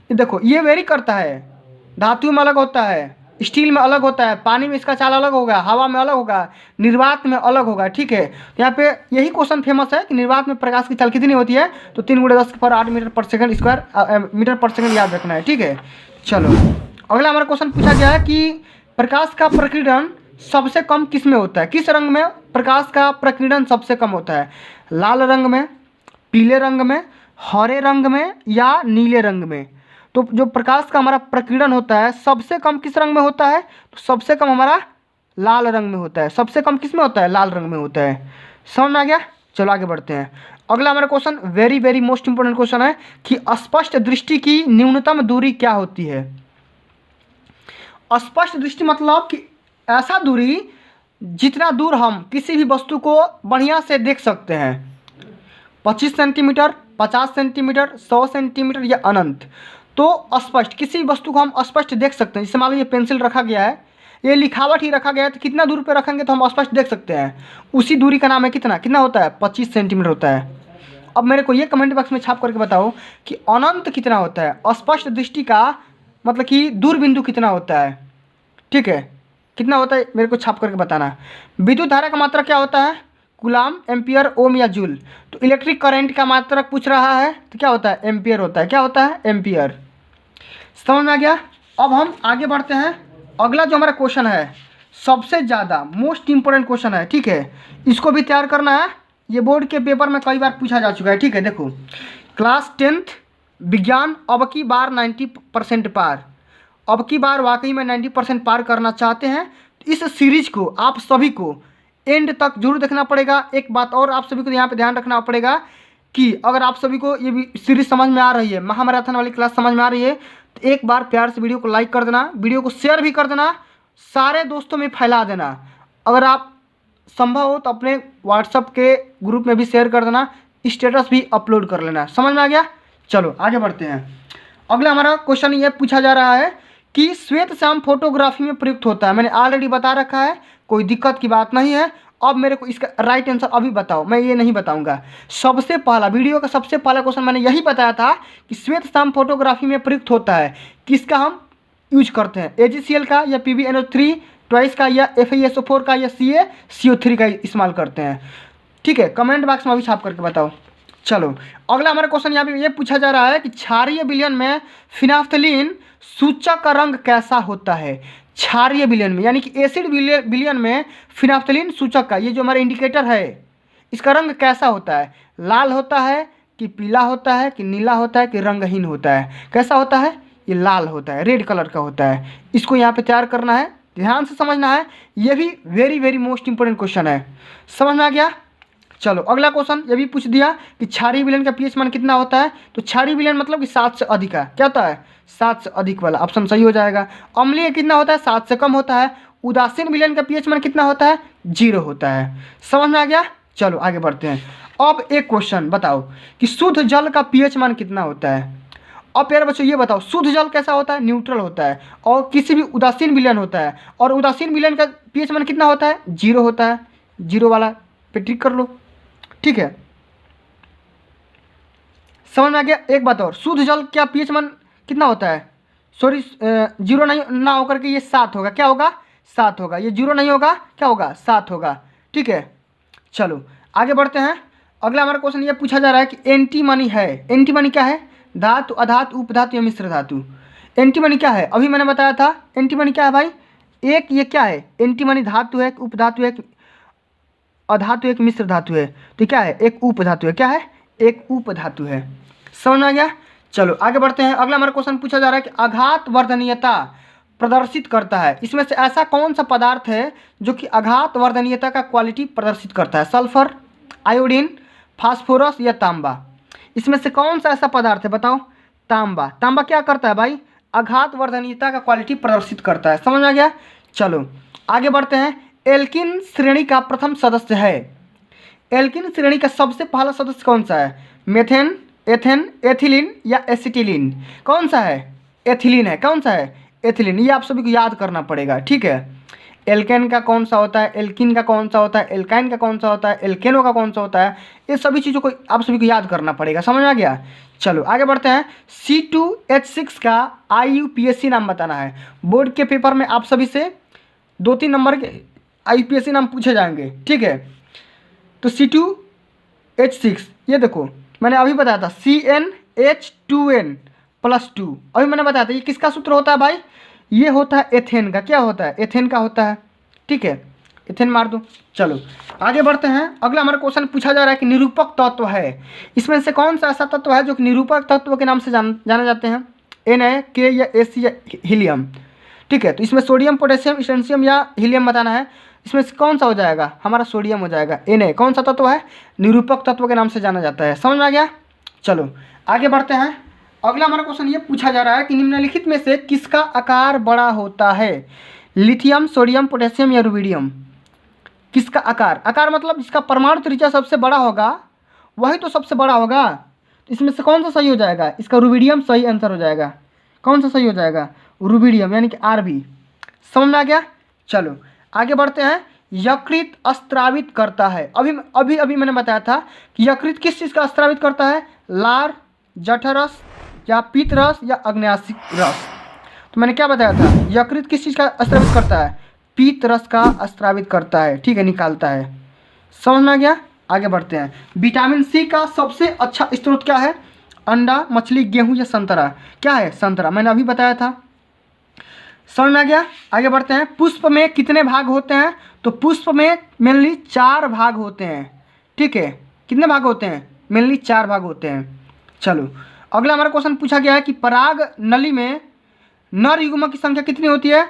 देखो ये वेरी करता है, धातु में अलग होता है, स्टील में अलग होता है, पानी में इसका चाल अलग होगा, हवा में अलग होगा, निर्वात में अलग होगा। ठीक है, यहाँ पे यही क्वेश्चन फेमस है कि निर्वात में प्रकाश की चाल कितनी होती है। तो 3 × 10⁸ मीटर पर सेकंड स्क्वायर मीटर पर सेकंड याद रखना है। ठीक है, चलो अगला हमारा क्वेश्चन पूछा गया है कि प्रकाश का प्रकीर्णन सबसे कम किस में होता है। किस रंग में प्रकाश का प्रकीर्णन सबसे कम होता है, लाल रंग में, पीले रंग में, हरे रंग में या नीले रंग में। तो जो प्रकाश का हमारा प्रकीर्णन होता है सबसे कम किस रंग में होता है, तो सबसे कम हमारा लाल रंग में होता है। सबसे कम किस में होता है, लाल रंग में होता है। समझ में आ गया। चलो आगे बढ़ते हैं। अगला हमारा question very most important question है कि स्पष्ट दृष्टि की न्यूनतम दूरी क्या होती है। स्पष्ट दृष्टि मतलब कि ऐसा दूरी जितना दूर हम किसी भी वस्तु को बढ़िया से देख सकते हैं, 25 सेंटीमीटर, 50 सेंटीमीटर, 100 सेंटीमीटर या अनंत। तो स्पष्ट किसी वस्तु को हम स्पष्ट देख सकते हैं। जैसे मान लो ये पेंसिल रखा गया है, ये लिखावट ही रखा गया है, तो कितना दूर पे रखेंगे तो हम स्पष्ट देख सकते हैं। उसी दूरी का नाम है कितना होता है, 25 सेंटीमीटर होता है। अब मेरे को ये कमेंट बॉक्स में छाप करके बताओ कि अनंत कितना होता है। स्पष्ट दृष्टि का मतलब कि दूर बिंदु कितना होता है। ठीक है, कितना होता है मेरे को छाप करके बताना। विद्युत धारा का मात्रा क्या होता है, कूलाम, एम्पियर, ओम या जूल। तो इलेक्ट्रिक करंट का मात्रक पूछ रहा है तो क्या होता है, एम्पियर होता है। क्या होता है, एम्पियर। समझ में आ गया। अब हम आगे बढ़ते हैं। अगला जो हमारा क्वेश्चन है सबसे ज़्यादा मोस्ट इंपोर्टेंट क्वेश्चन है। ठीक है, इसको भी तैयार करना है, ये बोर्ड के पेपर में कई बार पूछा जा चुका है। ठीक है, देखो क्लास 10th विज्ञान अब की बार 90% पार, अब की बार वाकई में 90% पार करना चाहते हैं। इस सीरीज को आप सभी को एंड तक जरूर देखना पड़ेगा। एक बात और आप सभी को यहाँ पे ध्यान रखना पड़ेगा कि अगर आप सभी को ये भी सीरीज समझ में आ रही है, महामैराथन वाली क्लास समझ में आ रही है, तो एक बार प्यार से वीडियो को लाइक कर देना, वीडियो को शेयर भी कर देना, सारे दोस्तों में फैला देना। अगर आप संभव हो तो अपने व्हाट्सएप के ग्रुप में भी शेयर कर देना, स्टेटस भी अपलोड कर लेना। समझ में आ गया। चलो आगे बढ़ते हैं। अगला हमारा क्वेश्चन ये पूछा जा रहा है कि श्वेत श्याम फोटोग्राफी में प्रयुक्त होता है। मैंने ऑलरेडी बता रखा है, कोई दिक्कत की बात नहीं है। अब मेरे को इसका राइट आंसर अभी बताओ, मैं ये नहीं बताऊंगा। सबसे पहला वीडियो का सबसे पहला क्वेश्चन मैंने यही बताया था कि श्वेत श्याम फोटोग्राफी में प्रयुक्त होता है। किसका हम यूज करते हैं, AgCl का या PbNO3 ट्वाइस का या FeSO4 का या CaCO3 का इस्तेमाल करते हैं। ठीक है, कमेंट बॉक्स में अभी छाप करके बताओ। चलो अगला हमारा क्वेश्चन यहाँ पे ये पूछा जा रहा है कि क्षारीय विलयन में फिनाफ्थलीन सूचक का रंग कैसा होता है। क्षारीय विलयन में यानी कि एसिड विलयन में फिनाफ्थलीन सूचक का, ये जो हमारा इंडिकेटर है, इसका रंग कैसा होता है। लाल होता है कि पीला होता है कि नीला होता है कि रंगहीन होता है। कैसा होता है, ये लाल होता है, रेड कलर का होता है। इसको यहाँ पे तैयार करना है, ध्यान से समझना है। ये भी वेरी मोस्ट इंपोर्टेंट क्वेश्चन है। समझ में आ गया। चलो अगला क्वेश्चन ये भी पूछ दिया कि क्षारीय विलयन का pH मान कितना होता है। तो क्षारीय विलयन मतलब कि 7 से अधिक है। क्या होता है, 7 से अधिक वाला ऑप्शन सही हो जाएगा। अम्लीय कितना होता है, 7 से कम होता है। उदासीन विलयन का pH मान कितना होता है, 0 होता है। समझ में आ गया। चलो आगे बढ़ते हैं। अब एक क्वेश्चन बताओ कि शुद्ध जल का pH मान कितना होता है। अब प्यारे बच्चों ये बताओ, शुद्ध जल कैसा होता है, न्यूट्रल होता है। और किसी भी उदासीन विलयन होता है, और उदासीन विलयन का pH मान कितना होता है, 0 होता है। 0 वाला पे टिक कर लो। ठीक है, समझ में आ गया। एक बात और, शुद्ध जल क्या pH मान कितना होता है, सॉरी 0 नहीं ना होकर के ये 7 होगा। क्या होगा, 7 होगा। ये 0 नहीं होगा, क्या होगा, 7 होगा। ठीक है, चलो आगे बढ़ते हैं। अगला हमारा क्वेश्चन ये पूछा जा रहा है कि एंटीमनी है। एंटीमनी क्या है, धातु, अधातु, उपधातु या मिश्र धातु। एंटीमनी क्या है, अभी मैंने बताया था। एंटीमनी क्या है भाई, एक ये क्या है, एंटीमनी धातु है, उपधातु है, अधातु एक मिश्र धातु है। तो क्या है, एक उपधातु है। क्या है, एक उपधातु है। समझ में आ गया। चलो आगे बढ़ते हैं। अगला हमारा क्वेश्चन पूछा जा रहा है कि आघात वर्धनीयता प्रदर्शित करता है। इसमें से ऐसा कौन सा पदार्थ है जो कि आघात वर्धनीयता का क्वालिटी प्रदर्शित करता है। सल्फर, आयोडीन, फास्फोरस या तांबा? इसमें से कौन सा ऐसा पदार्थ है बताओ? तांबा। तांबा क्या करता है भाई? आघात वर्धनीयता का क्वालिटी प्रदर्शित करता है। समझ में आ गया? चलो आगे बढ़ते हैं। एल्किन श्रेणी का प्रथम सदस्य है। एल्किन श्रेणी का सबसे पहला सदस्य कौन सा है? मेथेन, एथेन, एथिलीन या एसिटिलीन? कौन सा है? एथिलीन है। कौन सा है? एथिलीन। ये आप सभी को याद करना पड़ेगा, ठीक है। एल्केन का कौन सा होता है, एल्किन का कौन सा होता है, एल्काइन का कौन सा होता है, एल्केनो का कौन सा होता है, ये सभी चीज़ों को आप सभी को याद करना पड़ेगा। समझ में आ गया? चलो आगे बढ़ते हैं। C2H6 का IUPAC नाम बताना है। बोर्ड के पेपर में आप सभी से 2-3 नंबर के IUPAC नाम पूछे जाएंगे, ठीक है। तो C2H6 ये देखो मैंने अभी बताया था CnH2n+2, अभी मैंने बताया था। ये किसका सूत्र होता है भाई? ये होता है एथेन का। क्या होता है? एथेन का होता है, ठीक है। एथेन मार दो। चलो आगे बढ़ते हैं। अगला हमारा क्वेश्चन पूछा जा रहा है कि निरूपक तत्व है। इसमें से कौन सा ऐसा तत्व है जो कि निरूपक तत्व के नाम से जाना जाते हैं? Na, K या Ac या हीलियम, ठीक है। तो इसमें सोडियम, पोटेशियम, स्ट्रोंशियम या हीलियम बताना है। इसमें से कौन सा हो जाएगा? हमारा सोडियम हो जाएगा। Na कौन सा तत्व है? निरूपक तत्व के नाम से जाना जाता है। समझ में आ गया? चलो आगे बढ़ते हैं। अगला हमारा क्वेश्चन ये पूछा जा रहा है कि निम्नलिखित में से किसका आकार बड़ा होता है? लिथियम, सोडियम, पोटेशियम या रुबिडियम? किसका आकार? आकार मतलब जिसका परमाणु त्रिज्या सबसे बड़ा होगा वही तो सबसे बड़ा होगा। तो इसमें से कौन सा सही हो जाएगा? इसका रुबिडियम सही आंसर हो जाएगा। कौन सा सही हो जाएगा? रुबिडियम यानी कि Rb। समझ में आ गया? चलो आगे बढ़ते हैं। यकृत स्त्रावित करता है। अभी मैंने बताया था कि यकृत किस चीज़ का स्त्रावित करता है? लार, जठरस या पीतरस या अग्न्याशिक रस? तो मैंने क्या बताया था? यकृत किस चीज़ का स्त्रावित करता है? पीतरस का स्त्रावित करता है, ठीक है, निकालता है। समझ में आ गया? आगे बढ़ते हैं। विटामिन C का सबसे अच्छा स्रोत क्या है? अंडा, मछली, गेहूं या संतरा? क्या है? संतरा। मैंने अभी बताया था। समझ में आ गया? आगे बढ़ते हैं। पुष्प में कितने भाग होते हैं? तो पुष्प में मेनली 4 भाग होते हैं, ठीक है। कितने भाग होते हैं? मेनली 4 भाग होते हैं। चलो अगला हमारा क्वेश्चन पूछा गया है कि पराग नली में नर युग्मक की संख्या कितनी होती है?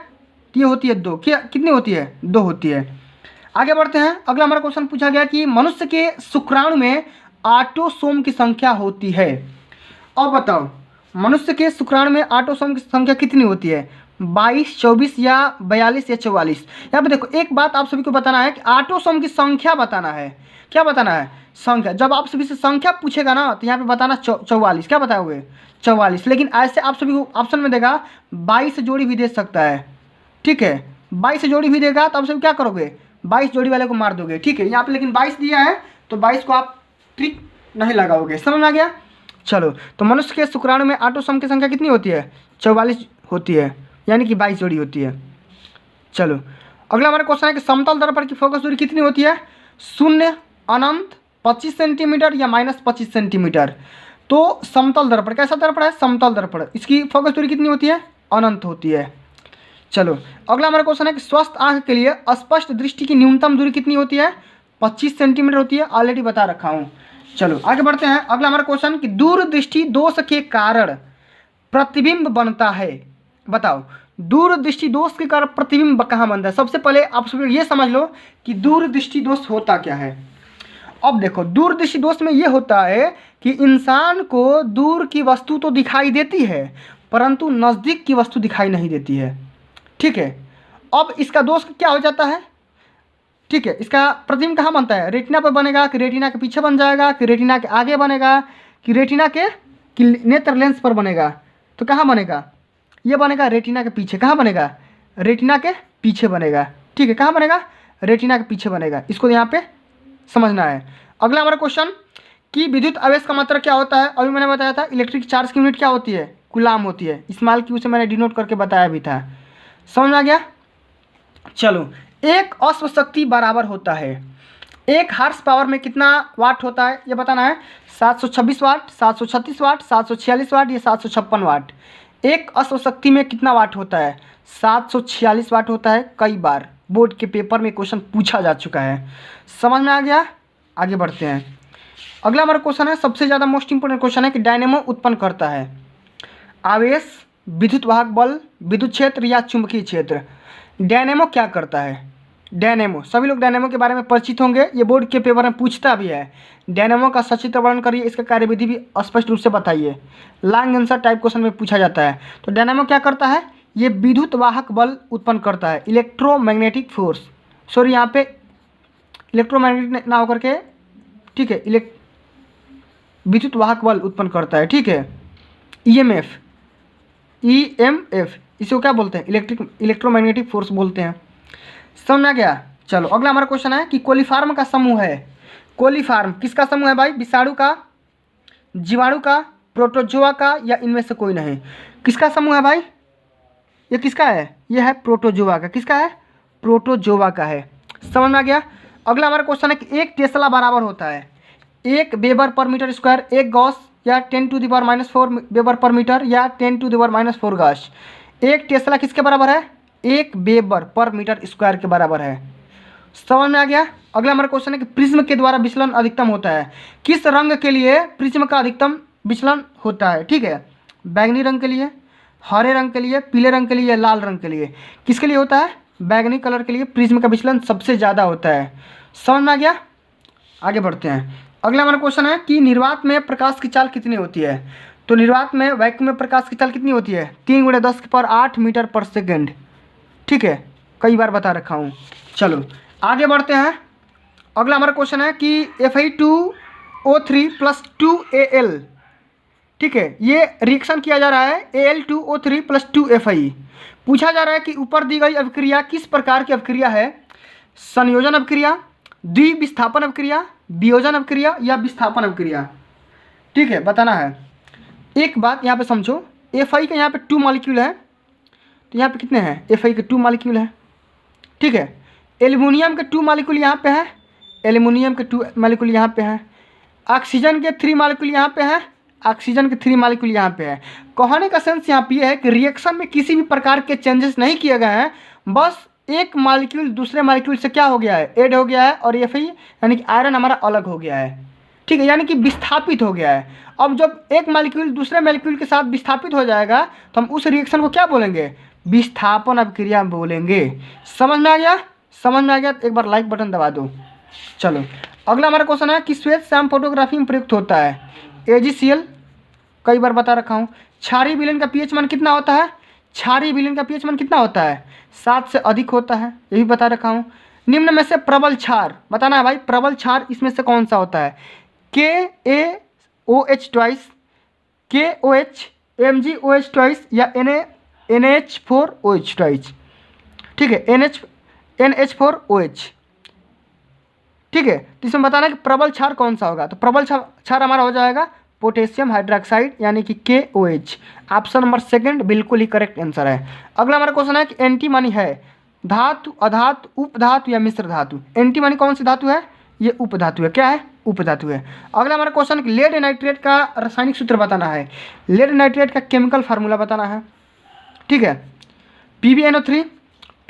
ये होती है 2। क्या कितनी होती है? 2 होती है। आगे बढ़ते हैं। अगला हमारा क्वेश्चन पूछा गया कि मनुष्य के शुक्राणु में ऑटोसोम की संख्या होती है। अब बताओ मनुष्य के शुक्राणु में ऑटोसोम की संख्या कितनी होती है? 22, 24 या 42 या 44? यहाँ पे देखो एक बात आप सभी को बताना है कि ऑटोसोम की संख्या बताना है। क्या बताना है? संख्या। जब आप सभी से संख्या पूछेगा ना तो यहाँ पे बताना 44। क्या बताओगे? 44। लेकिन ऐसे आप सभी को ऑप्शन में देगा 22 जोड़ी भी दे सकता है, ठीक है। 22 जोड़ी भी देगा तो आप सभी क्या करोगे? 22 जोड़ी वाले को मार दोगे, ठीक है। यहाँ पे लेकिन 22 दिया है तो 22 को आप ट्रिक नहीं लगाओगे। समझ में आ गया? चलो तो मनुष्य के शुक्राणु में ऑटोसोम की संख्या कितनी होती है? 44 होती है, यानी कि 22 जोड़ी होती है। चलो अगला हमारा क्वेश्चन है कि समतल दर्पण की फोकस दूरी कितनी होती है? 0, अनंत, 25 सेंटीमीटर या -25 सेंटीमीटर? तो समतल दर्पण कैसा दर्पण है? समतल दर्पण। इसकी फोकस दूरी कितनी होती है? अनंत होती है। चलो अगला हमारा क्वेश्चन है कि स्वस्थ आंख के लिए स्पष्ट दृष्टि की न्यूनतम दूरी कितनी होती है? 25 सेंटीमीटर होती है। ऑलरेडी बता रखा हूँ। चलो आगे बढ़ते हैं। अगला हमारा क्वेश्चन कि दूरदृष्टि दोष के कारण प्रतिबिंब बनता है। बताओ दूरदृष्टि दोष के कारण प्रतिबिंब कहाँ बनता है? सबसे पहले आप सब ये समझ लो कि दूरदृष्टि दोष होता क्या है। अब देखो दूरदृष्टि दोष में ये होता है कि इंसान को दूर की वस्तु तो दिखाई देती है परंतु नज़दीक की वस्तु दिखाई नहीं देती है, ठीक है। अब इसका दोष क्या हो जाता है? ठीक है, इसका प्रतिबिंब कहाँ बनता है? रेटिना पर बनेगा कि रेटिना के पीछे बन जाएगा कि रेटिना के आगे बनेगा कि रेटिना के नेत्र लेंस पर बनेगा? तो कहाँ बनेगा? ये बनेगा रेटिना के पीछे। कहाँ बनेगा? रेटिना के पीछे बनेगा, ठीक है। कहाँ बनेगा? रेटिना के पीछे बनेगा। इसको यहाँ पे समझना है। अगला हमारा क्वेश्चन कि विद्युत आवेश का मात्रा क्या होता है? अभी मैंने बताया था इलेक्ट्रिक चार्ज की यूनिट क्या होती है? कूलाम होती है। स्मॉल क्यू से मैंने डिनोट करके बताया भी था। समझ में आ गया? चलो एक अश्व शक्ति बराबर होता है 1 हार्स पावर में कितना वाट होता है? ये बताना है। 726 वाट, 736 वाट, 746 वाट या 756 वाट? एक अश्व शक्ति में कितना वाट होता है? 746 वाट होता है। कई बार बोर्ड के पेपर में क्वेश्चन पूछा जा चुका है। समझ में आ गया? आगे बढ़ते हैं। अगला हमारा क्वेश्चन है सबसे ज़्यादा मोस्ट इंपोर्टेंट क्वेश्चन है कि डायनेमो उत्पन्न करता है आवेश, विद्युत वाहक बल, विद्युत क्षेत्र या चुंबकीय क्षेत्र? डायनेमो क्या करता है? डायनेमो, सभी लोग डायनेमो के बारे में परिचित होंगे, ये बोर्ड के पेपर में पूछता भी है। डायनेमो का सचित्र वर्णन करिए, इसका कार्यविधि भी स्पष्ट रूप से बताइए। लॉन्ग आंसर टाइप क्वेश्चन में पूछा जाता है। तो डायनेमो क्या करता है, ये विद्युत वाहक बल उत्पन्न करता है, इलेक्ट्रोमैग्नेटिक फोर्स, सॉरी यहाँ पे इलेक्ट्रोमैग्नेटिक ना होकर के, ठीक है, विद्युत वाहक बल उत्पन्न करता है, ठीक है। ईएमएफ, इसको क्या बोलते हैं, इलेक्ट्रोमैग्नेटिक फोर्स बोलते हैं। समझ में आ गया। चलो अगला हमारा क्वेश्चन है कि कोलीफार्म का समूह है। कोलीफार्म किसका समूह है भाई, विषाणु का, जीवाणु का, प्रोटोजोआ का, या इनमें से कोई नहीं। किसका समूह है भाई, ये किसका है, ये है प्रोटोजोआ का। किसका है, प्रोटोजोआ का है। समझ में आ गया। अगला हमारा क्वेश्चन है कि एक टेस्ला बराबर होता है 1 वेबर पर मीटर स्क्वायर, 1 गॉस, या 10⁻⁴ वेबर पर मीटर, या 10⁻⁴ गॉस। एक टेस्ला किसके बराबर है, 1 वेबर पर मीटर स्क्वायर के बराबर है। समझ में आ गया। अगला हमारा क्वेश्चन है कि प्रिज्म के द्वारा विचलन अधिकतम होता है। किस रंग के लिए प्रिज्म का अधिकतम विचलन होता है, ठीक है। बैंगनी रंग के लिए, हरे रंग के लिए, पीले रंग के लिए, लाल रंग के लिए। किसके लिए होता है, बैंगनी कलर के लिए प्रिज्म का विचलन सबसे ज़्यादा होता है। समझ में आ गया। आगे बढ़ते हैं। अगला हमारा क्वेश्चन है कि निर्वात में प्रकाश की चाल कितनी होती है। तो निर्वात में वैक्यूम में प्रकाश की चाल कितनी होती है, 3 × 10⁸ मीटर पर सेकेंड, ठीक है, कई बार बता रखा हूँ। चलो आगे बढ़ते हैं। अगला हमारा क्वेश्चन है कि Fe2O3 + 2Al, ठीक है, ये रिएक्शन किया जा रहा है Al2O3 + 2Fe। पूछा जा रहा है कि ऊपर दी गई अभिक्रिया किस प्रकार की अभिक्रिया है, संयोजन अभिक्रिया, द्विविस्थापन अभिक्रिया, वियोजन अभिक्रिया, या विस्थापन अभिक्रिया, ठीक है, बताना है। एक बात यहाँ पे समझो, Fe के यहाँ पे 2 मॉलिक्यूल है, तो यहाँ पे कितने हैं, Fe के 2 मॉलिक्यूल है, ठीक है। एल्युमिनियम के 2 मॉलिक्यूल यहाँ पे है, एल्युमिनियम के 2 मॉलिक्यूल यहाँ पे है। ऑक्सीजन के 3 मॉलिक्यूल यहाँ पे है, ऑक्सीजन के 3 मॉलिक्यूल यहाँ पे है। कहने का सेंस यहाँ पे है कि रिएक्शन में किसी भी प्रकार के चेंजेस नहीं किए गए हैं, बस एक मॉलिक्यूल दूसरे मॉलिक्यूल से क्या हो गया है, ऐड हो गया है, और Fe यानी कि आयरन हमारा अलग हो गया है, ठीक है, यानी कि विस्थापित हो गया है। अब जब एक मॉलिक्यूल दूसरे मॉलिक्यूल के साथ विस्थापित हो जाएगा तो हम उस रिएक्शन को क्या बोलेंगे, विस्थापन अभिक्रिया बोलेंगे। समझ में आ गया। समझ में आ गया तो एक बार लाइक बटन दबा दो। चलो अगला हमारा क्वेश्चन है कि श्वेत श्याम फोटोग्राफी में प्रयुक्त होता है। AgCl कई बार बता रखा हूँ। क्षारीय विलयन का pH मान कितना होता है, क्षारीय विलयन का pH मान कितना होता है, 7 से अधिक होता है, ये भी बता रखा हूँ। निम्न में से प्रबल क्षार बताना है भाई, प्रबल क्षार इसमें से कौन सा होता है, KaOH twice, KOH, MgOH twice, या NH4OH ट्वाइस, ठीक है, NH4OH, ठीक है। तो इसमें बताना है कि प्रबल क्षार कौन सा होगा। तो प्रबल क्षार हमारा हो जाएगा पोटेशियम हाइड्रोक्साइड यानी कि KOH। ऑप्शन नंबर 2 बिल्कुल ही करेक्ट आंसर है। अगला हमारा क्वेश्चन है कि एंटीमनी है धातु, अधातु, उपधातु या मिश्र धातु। एंटीमनी कौन सी धातु है, ये उपधातु है। क्या है, उपधातु है। अगला हमारा क्वेश्चन कि लेड नाइट्रेट का रासायनिक सूत्र बताना है, लेड नाइट्रेट का केमिकल फार्मूला बताना है, ठीक है। PbNO3,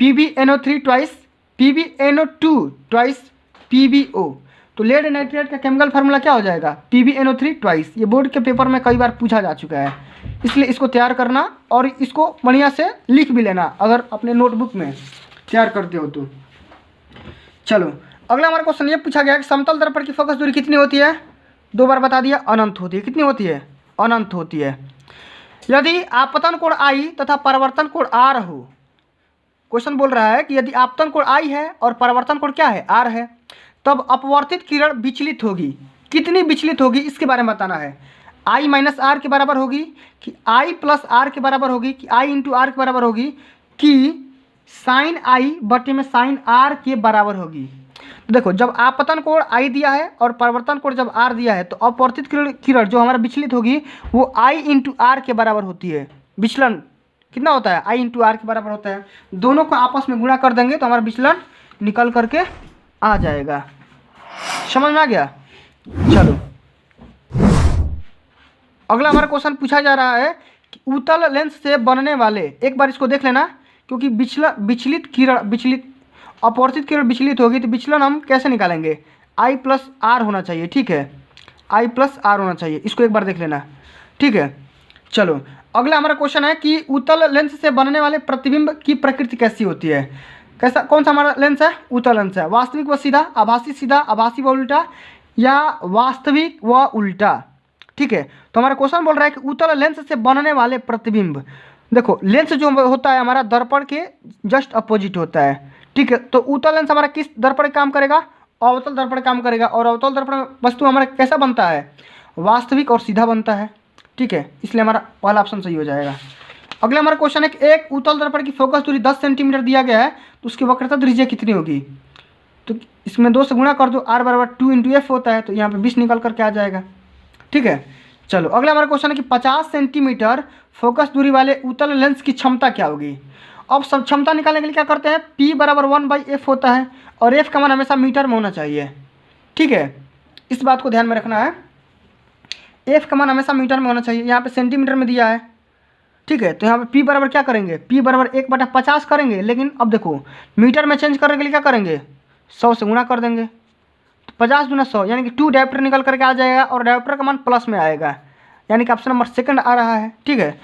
PbNO3 twice, PbNO2 twice, PbO। तो लेड नाइट्रेट का केमिकल फार्मूला क्या हो जाएगा, PbNO3 ट्वाइस। ये बोर्ड के पेपर में कई बार पूछा जा चुका है, इसलिए इसको तैयार करना और इसको बढ़िया से लिख भी लेना अगर अपने नोटबुक में तैयार करते हो तो। चलो अगला हमारा क्वेश्चन ये पूछा गया कि समतल दर्पण की फोकस दूरी कितनी होती है, 2 बार बता दिया, अनंत होती है। कितनी होती है, अनंत होती है। यदि आपतन कोण I तथा परावर्तन कोण R हो, क्वेश्चन बोल रहा है कि यदि आपतन कोण I है और परावर्तन कोण क्या है, R है, तब अपवर्तित किरण विचलित होगी। कितनी विचलित होगी इसके बारे में बताना है। I - R के बराबर होगी कि I + R के बराबर होगी कि I × R के बराबर होगी कि sin I बटे में sin R के बराबर होगी। तो देखो जब आपतन कोण I दिया है और परावर्तन कोण जब R दिया है तो अपवर्तित किरण जो हमारा विचलित होगी वो I × R के बराबर होती है। विचलन कितना होता है, I × R के बराबर होता है। दोनों को आपस में गुणा कर देंगे तो हमारा विचलन निकल करके आ जाएगा। समझ में आ गया। चलो अगला हमारा क्वेश्चन पूछा जा रहा है कि उत्तल लेंस से बनने वाले, एक बार इसको देख लेना क्योंकि विचलित किरण, विचलित अपवर्तित किरण विचलित होगी तो विचलन हम कैसे निकालेंगे, I + R होना चाहिए, ठीक है, I + R होना चाहिए। इसको एक बार देख लेना, ठीक है। चलो अगला हमारा क्वेश्चन है कि उत्तल लेंस से बनने वाले प्रतिबिंब की प्रकृति कैसी होती है। कैसा, कौन सा हमारा लेंस है? उत्तल लेंस है। वास्तविक व सीधा, आभासी व उल्टा, या वास्तविक व उल्टा। ठीक है, तो हमारा क्वेश्चन बोल रहा है कि उत्तल लेंस से बनने वाले प्रतिबिंब, देखो लेंस जो होता है हमारा दर्पण के जस्ट अपोजिट होता है। ठीक है, तो उत्तल लेंस हमारा किस दर्पण काम करेगा? अवतल दर्पण काम करेगा। और अवतल दर्पण वस्तु हमारा कैसा बनता है? वास्तविक और सीधा बनता है। ठीक है, इसलिए हमारा पहला ऑप्शन सही हो जाएगा। अगला हमारा क्वेश्चन है कि एक उत्तल दर्पण की फोकस दूरी 10 सेंटीमीटर दिया गया है, तो उसकी वक्रता त्रिज्या कितनी होगी? तो इसमें 2 से गुणा कर दो, r बराबर 2 इंटू एफ होता है, तो यहाँ पे 20 निकल करके आ जाएगा। ठीक है, चलो अगला हमारा क्वेश्चन है कि 50 सेंटीमीटर फोकस दूरी वाले उत्तल लेंस की क्षमता क्या होगी? अब सब क्षमता निकालने के लिए क्या करते हैं? P बराबर 1/f होता है, और f का मान हमेशा मीटर में होना चाहिए। ठीक है, इस बात को ध्यान में रखना है, f का मान हमेशा मीटर में होना चाहिए। यहाँ पे सेंटीमीटर में दिया है। ठीक है, तो यहाँ पे P बराबर क्या करेंगे? P बराबर 1/50 करेंगे, लेकिन अब देखो मीटर में चेंज करने के लिए क्या करेंगे? 100 से गुणा कर देंगे, तो 50 गुना 100 यानी कि 2 डायोप्टर निकल करके आ जाएगा, और डायोप्टर का मान प्लस में आएगा, यानी कि ऑप्शन नंबर सेकंड आ रहा है। ठीक है,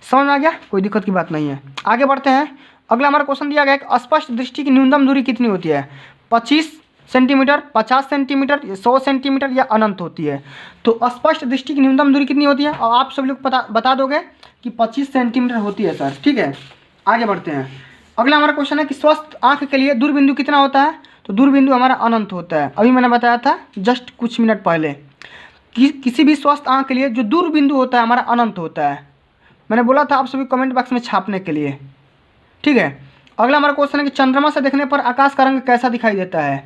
समझ में आ गया? कोई दिक्कत की बात नहीं है। आगे बढ़ते हैं। अगला हमारा क्वेश्चन दिया गया है स्पष्ट दृष्टि की न्यूनतम दूरी कितनी होती है? 25 सेंटीमीटर, 50 सेंटीमीटर, 100 सेंटीमीटर या अनंत होती है? तो स्पष्ट दृष्टि की न्यूनतम दूरी कितनी होती है? और आप सभी लोग बता दोगे कि 25 सेंटीमीटर होती है सर। ठीक है, आगे बढ़ते हैं। अगला हमारा क्वेश्चन है कि स्वस्थ आँख के लिए दूरबिंदु कितना होता है? तो दूरबिंदु हमारा अनंत होता है। अभी मैंने बताया था जस्ट कुछ मिनट पहले कि किसी भी स्वस्थ आँख के लिए जो दूरबिंदु होता है हमारा अनंत होता है। मैंने बोला था आप सभी कमेंट बॉक्स में छापने के लिए। ठीक है, अगला हमारा क्वेश्चन है कि चंद्रमा से देखने पर आकाश का रंग कैसा दिखाई देता है?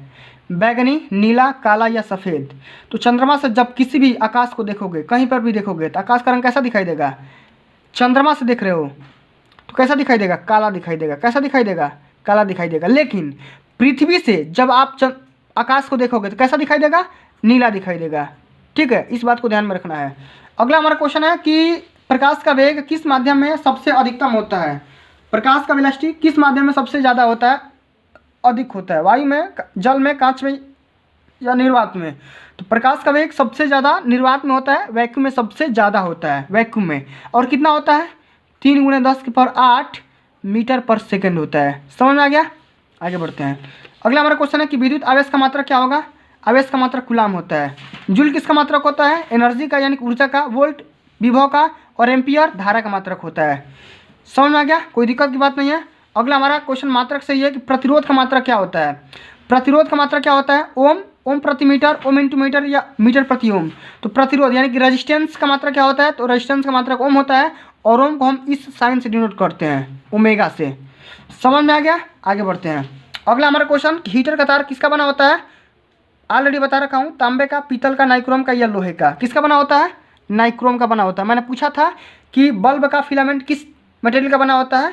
बैगनी, नीला, काला या सफ़ेद? तो चंद्रमा से जब किसी भी आकाश को देखोगे, कहीं पर भी देखोगे, तो आकाश का रंग कैसा दिखाई देगा? चंद्रमा से देख रहे हो तो कैसा दिखाई देगा? काला दिखाई देगा। कैसा दिखाई देगा? काला दिखाई देगा। लेकिन पृथ्वी से जब आप आकाश को देखोगे तो कैसा दिखाई देगा? नीला दिखाई देगा। ठीक है, इस बात को ध्यान में रखना है। अगला हमारा क्वेश्चन है कि प्रकाश का वेग किस माध्यम में सबसे अधिकतम होता है? प्रकाश का वेलोसिटी किस माध्यम में सबसे ज़्यादा होता है? अधिक होता है? वायु में, जल में, कांच में या निर्वात में? तो प्रकाश का वेग सबसे ज़्यादा निर्वात में होता है, वैक्यूम में सबसे ज़्यादा होता है, वैक्यूम में। और कितना होता है? 3 × 10⁸ मीटर पर सेकेंड होता है। समझ में आ गया? आगे बढ़ते हैं। अगला हमारा क्वेश्चन है कि विद्युत आवेश का मात्रक क्या होगा? आवेश का मात्रक कूलाम होता है। जूल किसका मात्रक होता है? एनर्जी का यानी कि ऊर्जा का। वोल्ट विभव का, और एम्पियर धारा का मात्रक होता है। समझ में आ गया? कोई दिक्कत की बात नहीं है। अगला हमारा क्वेश्चन मात्रक से ये है कि प्रतिरोध का मात्रक क्या होता है? प्रतिरोध का मात्रक क्या होता है? ओम, ओम प्रति मीटर, ओम इंटू मीटर या मीटर प्रति ओम। तो प्रतिरोध यानी कि रेजिस्टेंस का मात्रक क्या होता है? तो रेजिस्टेंस का मात्रक ओम होता है, और ओम को हम इस साइन से डिनोट करते हैं, ओमेगा से। समझ में आ गया? आगे बढ़ते हैं। अगला हमारा क्वेश्चन, हीटर का तार किसका बना होता है? ऑलरेडी बता रखा हूँ, तांबे का, पीतल का, नाइक्रोम का या लोहे का। किसका बना होता है? नाइक्रोम का बना होता है। मैंने पूछा था कि बल्ब का फिलामेंट किस मटेरियल का बना होता है?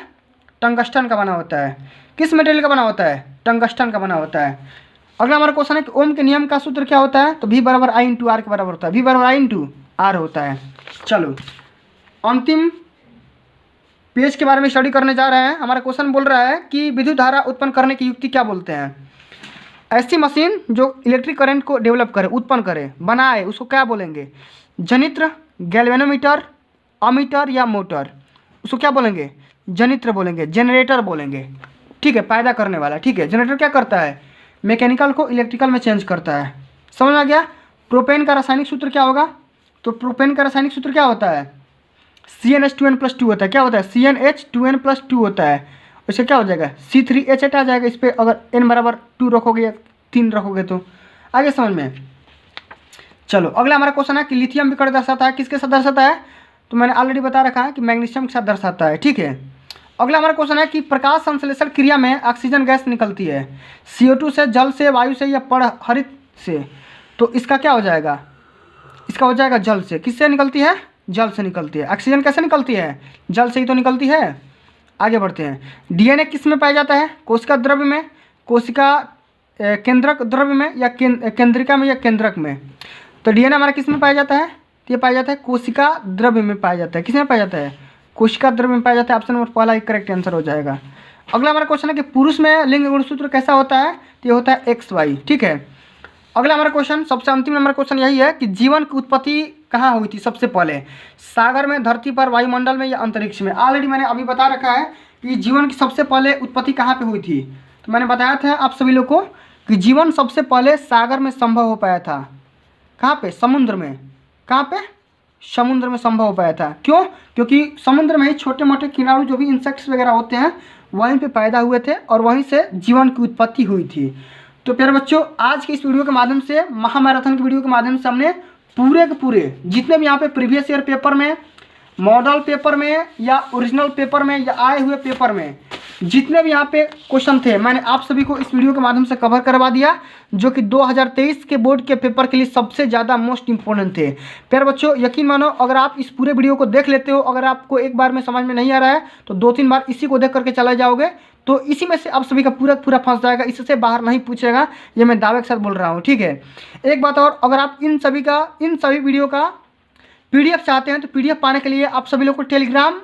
टंगस्टन का बना होता है। किस मटेरियल का बना होता है? टंगस्टन का बना होता है। अगला हमारा क्वेश्चन है कि ओम के नियम का सूत्र क्या होता है? तो V बराबर I इंटू R के बराबर होता है। V बराबर I इंटू R होता है। चलो अंतिम पेज के बारे में स्टडी करने जा रहे हैं। हमारा क्वेश्चन बोल रहा है कि विद्युत धारा उत्पन्न करने की युक्ति क्या बोलते हैं? ऐसी मशीन जो इलेक्ट्रिक करंट को डेवलप करे, उत्पन्न करे, बनाए, उसको क्या बोलेंगे? जनित्र, गैल्वेनोमीटर, अमीटर या मोटर? उसको क्या बोलेंगे? जनित्र बोलेंगे, जनरेटर बोलेंगे। ठीक है, पैदा करने वाला। ठीक है, जनरेटर क्या करता है? मैकेनिकल को इलेक्ट्रिकल में चेंज करता है। समझ आ गया? प्रोपेन का रासायनिक सूत्र क्या होगा? तो प्रोपेन का रासायनिक सूत्र क्या होता है? CnH2n+2 होता है। क्या होता है? CnH2n+2 होता है। इससे क्या हो जाएगा? C3H8 आ जाएगा। इस पर अगर n बराबर 2 रखोगे या 3 रखोगे तो आगे समझ में। चलो अगला हमारा क्वेश्चन है कि लिथियम विकर्ण दर्शाता है, किसके साथ दर्शाता है? तो मैंने ऑलरेडी बता रखा है कि मैग्नीशियम के साथ दर्शाता है। ठीक है, अगला हमारा क्वेश्चन है कि प्रकाश संश्लेषण क्रिया में ऑक्सीजन गैस निकलती है, CO2 से, जल से, वायु से या परहरित से? तो इसका क्या हो जाएगा? इसका हो जाएगा जल से। किससे निकलती है? जल से निकलती है। ऑक्सीजन कैसे निकलती है? जल से ही तो निकलती है। आगे बढ़ते हैं। DNA किस में पाया जाता है? कोशिका द्रव्य में, कोशिका केंद्रक द्रव्य में या केंद्रिका में या केंद्रक में? तो DNA हमारा किस में पाया जाता है? ये पाया जाता है कोशिका द्रव्य में पाया जाता है। किस में पाया जाता है? कोशिका द्रव्य में पाया जाता है। ऑप्शन नंबर पहला एक करेक्ट आंसर हो जाएगा। अगला हमारा क्वेश्चन है कि पुरुष में लिंग गुणसूत्र कैसा होता है? तो ये होता है XY। ठीक है, अगला हमारा क्वेश्चन, सबसे अंतिम नंबर क्वेश्चन यही है कि जीवन की उत्पत्ति कहाँ हुई थी सबसे पहले? सागर में, धरती पर, वायुमंडल में या अंतरिक्ष में? ऑलरेडी मैंने अभी बता रखा है कि जीवन की सबसे पहले उत्पत्ति कहाँ पे हुई थी? तो मैंने बताया था आप सभी लोग को कि जीवन सबसे पहले सागर में संभव हो पाया था। कहाँ पे? समुद्र में। कहाँ पे? समुद्र में संभव हो पाया था। क्यों? क्योंकि समुद्र में ही छोटे मोटे कीटाणु जो भी इंसेक्ट्स वगैरह होते हैं वहीं पे पैदा हुए थे और वहीं से जीवन की उत्पत्ति हुई थी। तो प्यारे बच्चों, आज की इस वीडियो के माध्यम से, महामैराथन की वीडियो के माध्यम से हमने पूरे के पूरे जितने भी यहाँ पे प्रीवियस ईयर पेपर में, मॉडल पेपर में या ओरिजिनल पेपर में या आए हुए पेपर में जितने भी यहाँ पे क्वेश्चन थे, मैंने आप सभी को इस वीडियो के माध्यम से कवर करवा दिया, जो कि 2023 के बोर्ड के पेपर के लिए सबसे ज़्यादा मोस्ट इंपॉर्टेंट थे। प्यारे बच्चों, यकीन मानो अगर आप इस पूरे वीडियो को देख लेते हो, अगर आपको एक बार में समझ में नहीं आ रहा है तो 2-3 बार इसी को देख करके चले जाओगे तो इसी में से आप सभी का पूरा फंस जाएगा, इससे बाहर नहीं पूछेगा, ये मैं दावे के साथ बोल रहा हूँ। ठीक है। एक बात और, अगर आप इन सभी वीडियो का PDF चाहते हैं तो PDF पाने के लिए आप सभी लोग को टेलीग्राम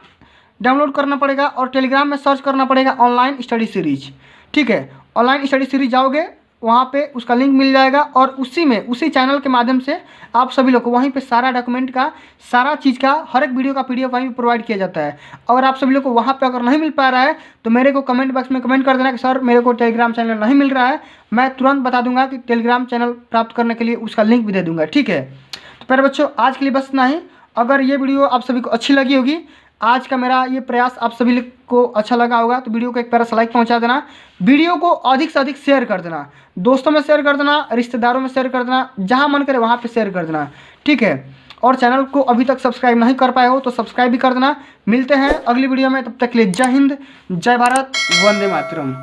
डाउनलोड करना पड़ेगा और टेलीग्राम में सर्च करना पड़ेगा ऑनलाइन स्टडी सीरीज। ठीक है। ऑनलाइन स्टडी सीरीज जाओगे, वहाँ पे उसका लिंक मिल जाएगा और उसी चैनल के माध्यम से आप सभी लोग को वहीं पे सारा डॉक्यूमेंट का, सारा चीज़ का, हर एक वीडियो का PDF वहीं पे प्रोवाइड किया जाता है। और आप सभी लोग को वहाँ पे अगर नहीं मिल पा रहा है तो मेरे को कमेंट बॉक्स में कमेंट कर देना कि सर मेरे को टेलीग्राम चैनल नहीं मिल रहा है। मैं तुरंत बता दूंगा कि टेलीग्राम चैनल प्राप्त करने के लिए उसका लिंक भी दे दूँगा। ठीक है। तो प्यारे बच्चों, आज के लिए बस इतना ही। अगर ये वीडियो आप सभी को अच्छी लगी होगी, आज का मेरा ये प्रयास आप सभी को अच्छा लगा होगा, तो वीडियो को एक प्यारा सा लाइक पहुंचा देना। वीडियो को अधिक से अधिक शेयर कर देना, दोस्तों में शेयर कर देना, रिश्तेदारों में शेयर कर देना, जहां मन करे वहां पे शेयर कर देना। ठीक है। और चैनल को अभी तक सब्सक्राइब नहीं कर पाए हो तो सब्सक्राइब भी कर देना। मिलते हैं अगली वीडियो में, तब तक के लिए जय हिंद, जय भारत, वंदे मातरम।